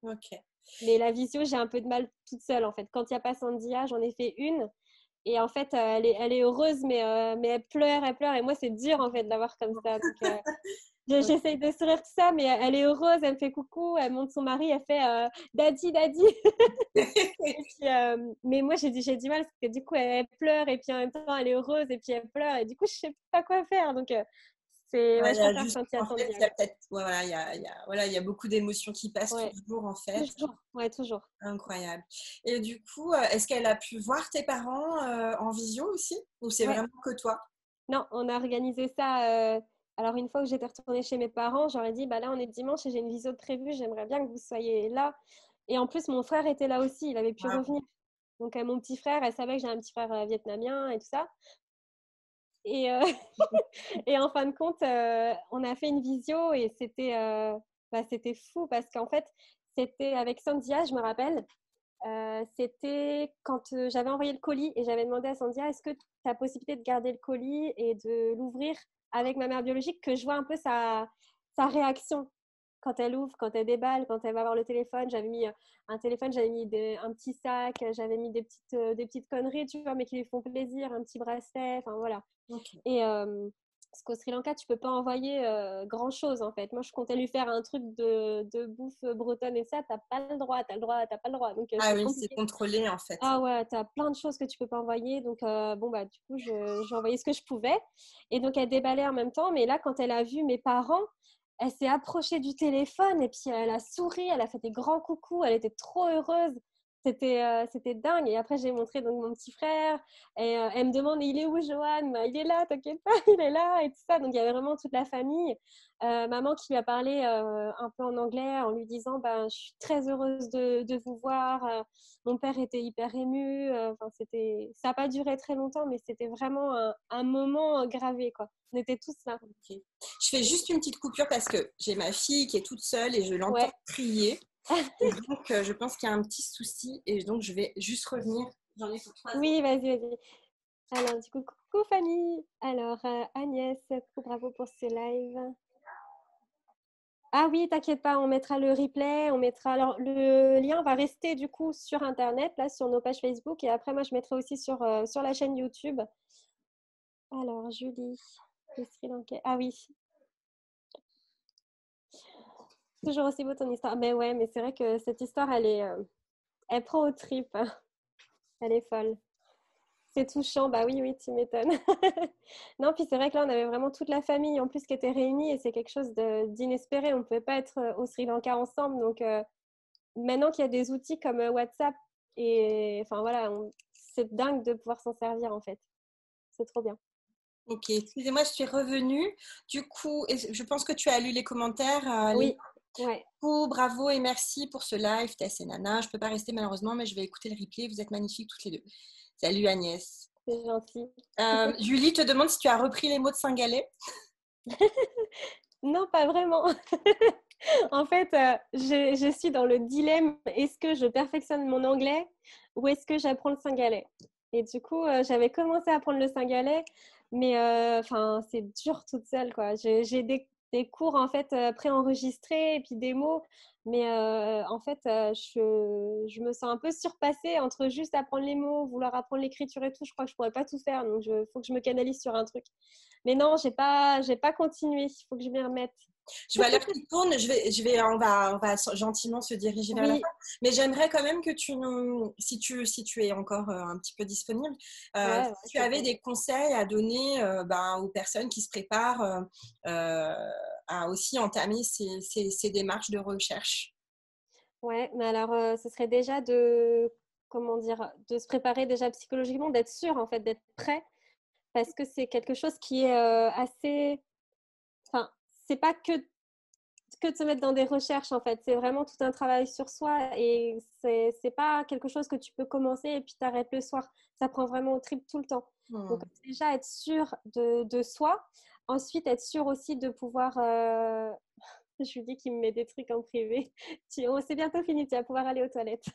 Ok. Mais la visio, j'ai un peu de mal toute seule, en fait. Quand il n'y a pas Sandia, j'en ai fait une. Et en fait, elle est heureuse, mais elle pleure, elle pleure. Et moi, c'est dur, en fait, de l'avoir comme ça. Donc, j'essaye de sourire, tout ça, mais elle est heureuse, elle me fait coucou, elle monte son mari, elle fait Daddy, Daddy. Et puis, mais moi, j'ai du mal parce que du coup, elle pleure et puis en même temps, elle est heureuse et puis elle pleure. Et du coup, je sais pas quoi faire. Donc, Ouais, il je y a préfère juste, quand il y a en fait, Sandia. il y a peut-être, ouais, voilà, voilà, il y a beaucoup d'émotions qui passent Ouais, toujours, en fait. toujours. Ouais, toujours. Incroyable. Et du coup, est-ce qu'elle a pu voir tes parents en visio aussi? Ou c'est Ouais. vraiment que toi? Non, on a organisé ça. Alors, une fois que j'étais retournée chez mes parents, j'aurais dit, là, on est dimanche et j'ai une visio de prévue, j'aimerais bien que vous soyez là. Et en plus, mon frère était là aussi, il avait pu Ah, revenir. Donc, mon petit frère, elle savait que j'ai un petit frère vietnamien et tout ça. Et, et en fin de compte, on a fait une visio et c'était fou parce qu'en fait, c'était avec Sandia, je me rappelle. C'était quand j'avais envoyé le colis et j'avais demandé à Sandia, est-ce que tu as possibilité de garder le colis et de l'ouvrir avec ma mère biologique, que je vois un peu sa réaction quand elle ouvre, quand elle déballe, quand elle va voir le téléphone. J'avais mis un téléphone, j'avais mis un petit sac, j'avais mis des petites conneries, tu vois, mais qui lui font plaisir, un petit bracelet, enfin voilà. ok. Et Parce qu'au Sri Lanka, tu peux pas envoyer grand-chose en fait. Moi, je comptais lui faire un truc de bouffe bretonne et ça, t'as pas le droit, t'as pas le droit. Donc, Ah c'est oui, c'est compliqué. contrôlé en fait. Ah ouais, t'as plein de choses que tu peux pas envoyer. Donc, bon, bah, du coup, j'ai envoyé ce que je pouvais. Et donc, elle déballait en même temps. Mais là, quand elle a vu mes parents, elle s'est approchée du téléphone et puis elle a souri, elle a fait des grands coucous, elle était trop heureuse. C'était dingue. Et après, j'ai montré donc mon petit frère et elle me demande il est où Johan? Bah, il est là, t'inquiète pas, il est là et tout ça. Donc, il y avait vraiment toute la famille. Maman qui lui a parlé un peu en anglais en lui disant bah, je suis très heureuse de vous voir. Mon père était hyper ému. Enfin, ça n'a pas duré très longtemps, mais c'était vraiment un moment gravé, quoi. On était tous là. Ok. Je fais juste une petite coupure parce que j'ai ma fille qui est toute seule et je l'entends Ouais. crier. Et donc, je pense qu'il y a un petit souci et donc je vais juste revenir. J'en ai pour 3 secondes. Oui, vas-y. Alors, du coup, coucou Fanny. Alors, Agnès, coucou, bravo pour ce live. Ah oui, t'inquiète pas, on mettra le replay, on mettra. Alors, le lien va rester du coup sur Internet, là, sur nos pages Facebook. Et après, moi, je mettrai aussi sur la chaîne YouTube. Alors, Julie, le Sri Lankais. Ah oui, toujours aussi beau ton histoire. Mais ouais, mais c'est vrai que cette histoire, elle prend aux tripes. Elle est folle. C'est touchant, bah oui, tu m'étonnes. Non, puis c'est vrai que là, on avait vraiment toute la famille en plus qui était réunie et c'est quelque chose d'inespéré. On ne pouvait pas être au Sri Lanka ensemble. Donc, maintenant qu'il y a des outils comme WhatsApp, et enfin voilà, c'est dingue de pouvoir s'en servir en fait. C'est trop bien. Ok, excusez-moi, je suis revenue. Du coup, je pense que tu as lu les commentaires. Oui, ouais, Coucou, bravo et merci pour ce live, Tess et Nana. Je ne peux pas rester malheureusement, mais je vais écouter le replay. Vous êtes magnifiques toutes les deux. Salut Agnès. c'est gentil. Julie te demande si tu as repris les mots de Saint-Galais. Non, pas vraiment. En fait, je suis dans le dilemme, est-ce que je perfectionne mon anglais ou est-ce que j'apprends le singalais? Et du coup, j'avais commencé à apprendre le singalais, mais enfin, c'est dur toute seule, quoi. J'ai des cours en fait préenregistrés et puis des mots, mais en fait, je me sens un peu surpassée entre juste apprendre les mots, vouloir apprendre l'écriture et tout. Je crois que je pourrais pas tout faire, donc il faut que je me canalise sur un truc. Mais non, j'ai pas continué. Il faut que je m'y remette. Je vois l'heure qui tourne. On va gentiment se diriger vers la fin. Oui, Mais j'aimerais quand même que tu nous, si tu es encore un petit peu disponible, ouais, si tu avais t'inquiète. des conseils à donner aux personnes qui se préparent à aussi entamer ces démarches de recherche. Ouais, mais alors, ce serait déjà comment dire, de se préparer déjà psychologiquement, d'être sûr en fait, d'être prêt, parce que c'est quelque chose qui est assez, enfin, c'est pas que de se mettre dans des recherches en fait, c'est vraiment tout un travail sur soi et c'est pas quelque chose que tu peux commencer et puis t'arrêtes le soir. Ça prend vraiment au trip tout le temps. Donc Hmm. déjà être sûr de soi, ensuite être sûr aussi de pouvoir je lui dis qu'il me met des trucs en privé. Oh, c'est bientôt fini, tu vas pouvoir aller aux toilettes.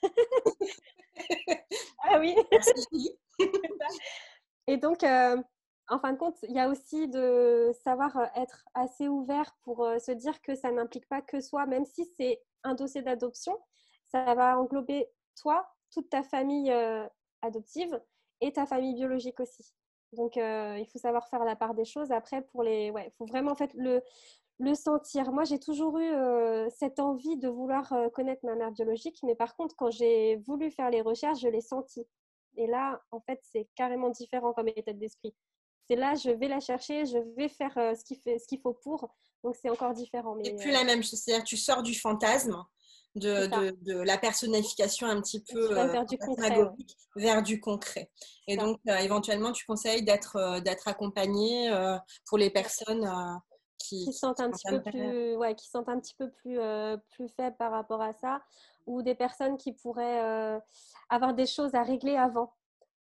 Ah oui, Merci Julie. c'est ça. Et donc, en fin de compte, il y a aussi de savoir être assez ouvert pour se dire que ça n'implique pas que soi, même si c'est un dossier d'adoption, ça va englober toi, toute ta famille adoptive et ta famille biologique aussi. Donc, il faut savoir faire la part des choses. Après, ouais, il faut vraiment en fait le sentir. Moi, j'ai toujours eu cette envie de vouloir connaître ma mère biologique, mais par contre, quand j'ai voulu faire les recherches, je l'ai senti. Et là, en fait, c'est carrément différent comme état d'esprit. C'est là, je vais la chercher, je vais faire ce qu'il faut pour. Donc, c'est encore différent. C'est Mais plus la même chose, c'est-à-dire tu sors du fantasme, c'est de, ça. de, de la personnification un petit Et tu peu vas vers du concret, ouais. fantasmagorique vers du concret. C'est Et ça. donc, éventuellement, tu conseilles d'être accompagné pour les Ouais. personnes Qui se sentent qui un petit peu entament derrière. plus, ouais, qui se sentent un petit peu plus faibles par rapport à ça, ou des personnes qui pourraient avoir des choses à régler avant,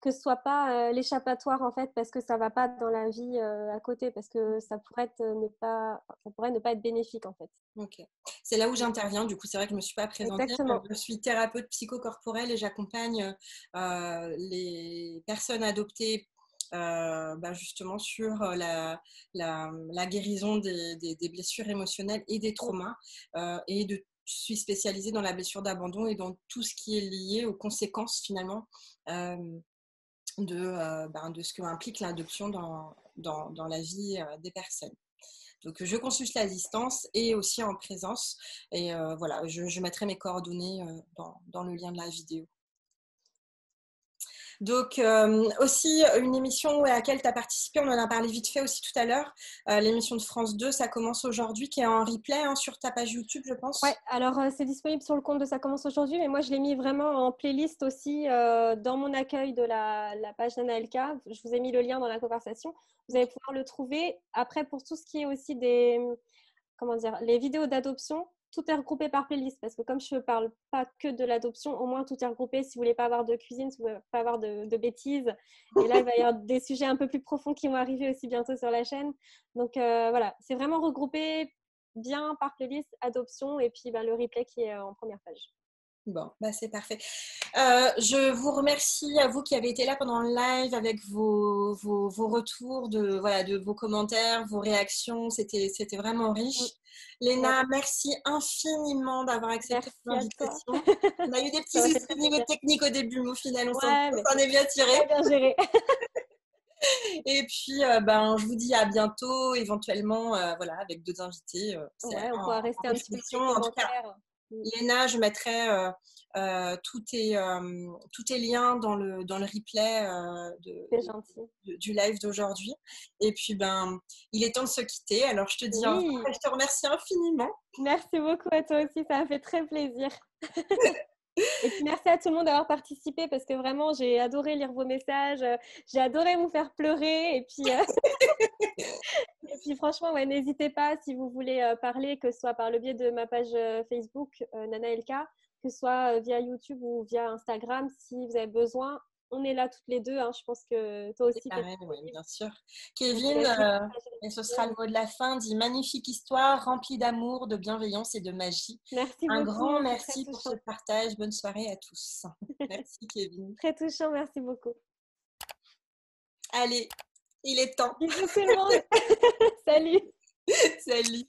que ce soit pas l'échappatoire en fait, parce que ça va pas dans la vie à côté, parce que ça pourrait ne pas être bénéfique en fait. Ok. C'est là où j'interviens. Du coup, c'est vrai que je ne me suis pas présentée. Exactement. Je suis thérapeute psychocorporelle et j'accompagne les personnes adoptées justement sur la guérison des blessures émotionnelles et des traumas. Je suis spécialisée dans la blessure d'abandon et dans tout ce qui est lié aux conséquences finalement euh, de ce que implique l'adoption dans la vie des personnes. Donc, je consulte à distance et aussi en présence. Et voilà, je mettrai mes coordonnées dans le lien de la vidéo. Donc, aussi, une émission à laquelle tu as participé, on en a parlé vite fait aussi tout à l'heure, l'émission de France 2, ça commence aujourd'hui, qui est en replay sur ta page YouTube, je pense. Ouais, alors c'est disponible sur le compte de Ça commence aujourd'hui, mais moi je l'ai mis vraiment en playlist aussi dans mon accueil de la page d'Anaelka. Je vous ai mis le lien dans la conversation. Vous allez pouvoir le trouver. Après, pour tout ce qui est aussi les vidéos d'adoption, tout est regroupé par playlist parce que comme je ne parle pas que de l'adoption, au moins tout est regroupé. Si vous voulez pas avoir de cuisine, si vous voulez pas avoir de bêtises. Et là, il va y avoir des sujets un peu plus profonds qui vont arriver aussi bientôt sur la chaîne. Donc voilà, c'est vraiment regroupé bien par playlist, adoption et puis le replay qui est en première page. Bon, c'est parfait. Je vous remercie à vous qui avez été là pendant le live avec vos retours, de vos commentaires, vos réactions. C'était vraiment riche. Léna, merci infiniment d'avoir accepté l'invitation. On a eu des petits soucis au niveau technique au début, mais au final, on s'en est bien tiré. Très bien géré. Et puis, je vous dis à bientôt, éventuellement, avec d'autres invités. On pourra rester un petit peu plus en tout cas. Léna, je mettrai tous tes liens dans le replay du live d'aujourd'hui. Et puis, il est temps de se quitter. Alors, je te dis au revoir et je te remercie infiniment. Merci beaucoup à toi aussi, ça m'a fait très plaisir. Et puis merci à tout le monde d'avoir participé parce que vraiment j'ai adoré lire vos messages, j'ai adoré vous faire pleurer et puis franchement n'hésitez pas si vous voulez parler, que ce soit par le biais de ma page Facebook Nanaelka, que ce soit via YouTube ou via Instagram, si vous avez besoin. On est là toutes les deux, je pense que toi aussi. Oui, bien sûr. Kevin, et ce sera le mot de la fin, dit magnifique histoire remplie d'amour, de bienveillance et de magie. Merci beaucoup. Grand beaucoup, merci pour ce partage. Bonne soirée à tous. Merci Kevin. Très touchant, merci beaucoup. Allez, il est temps. Bisous tout le monde. Salut. Salut.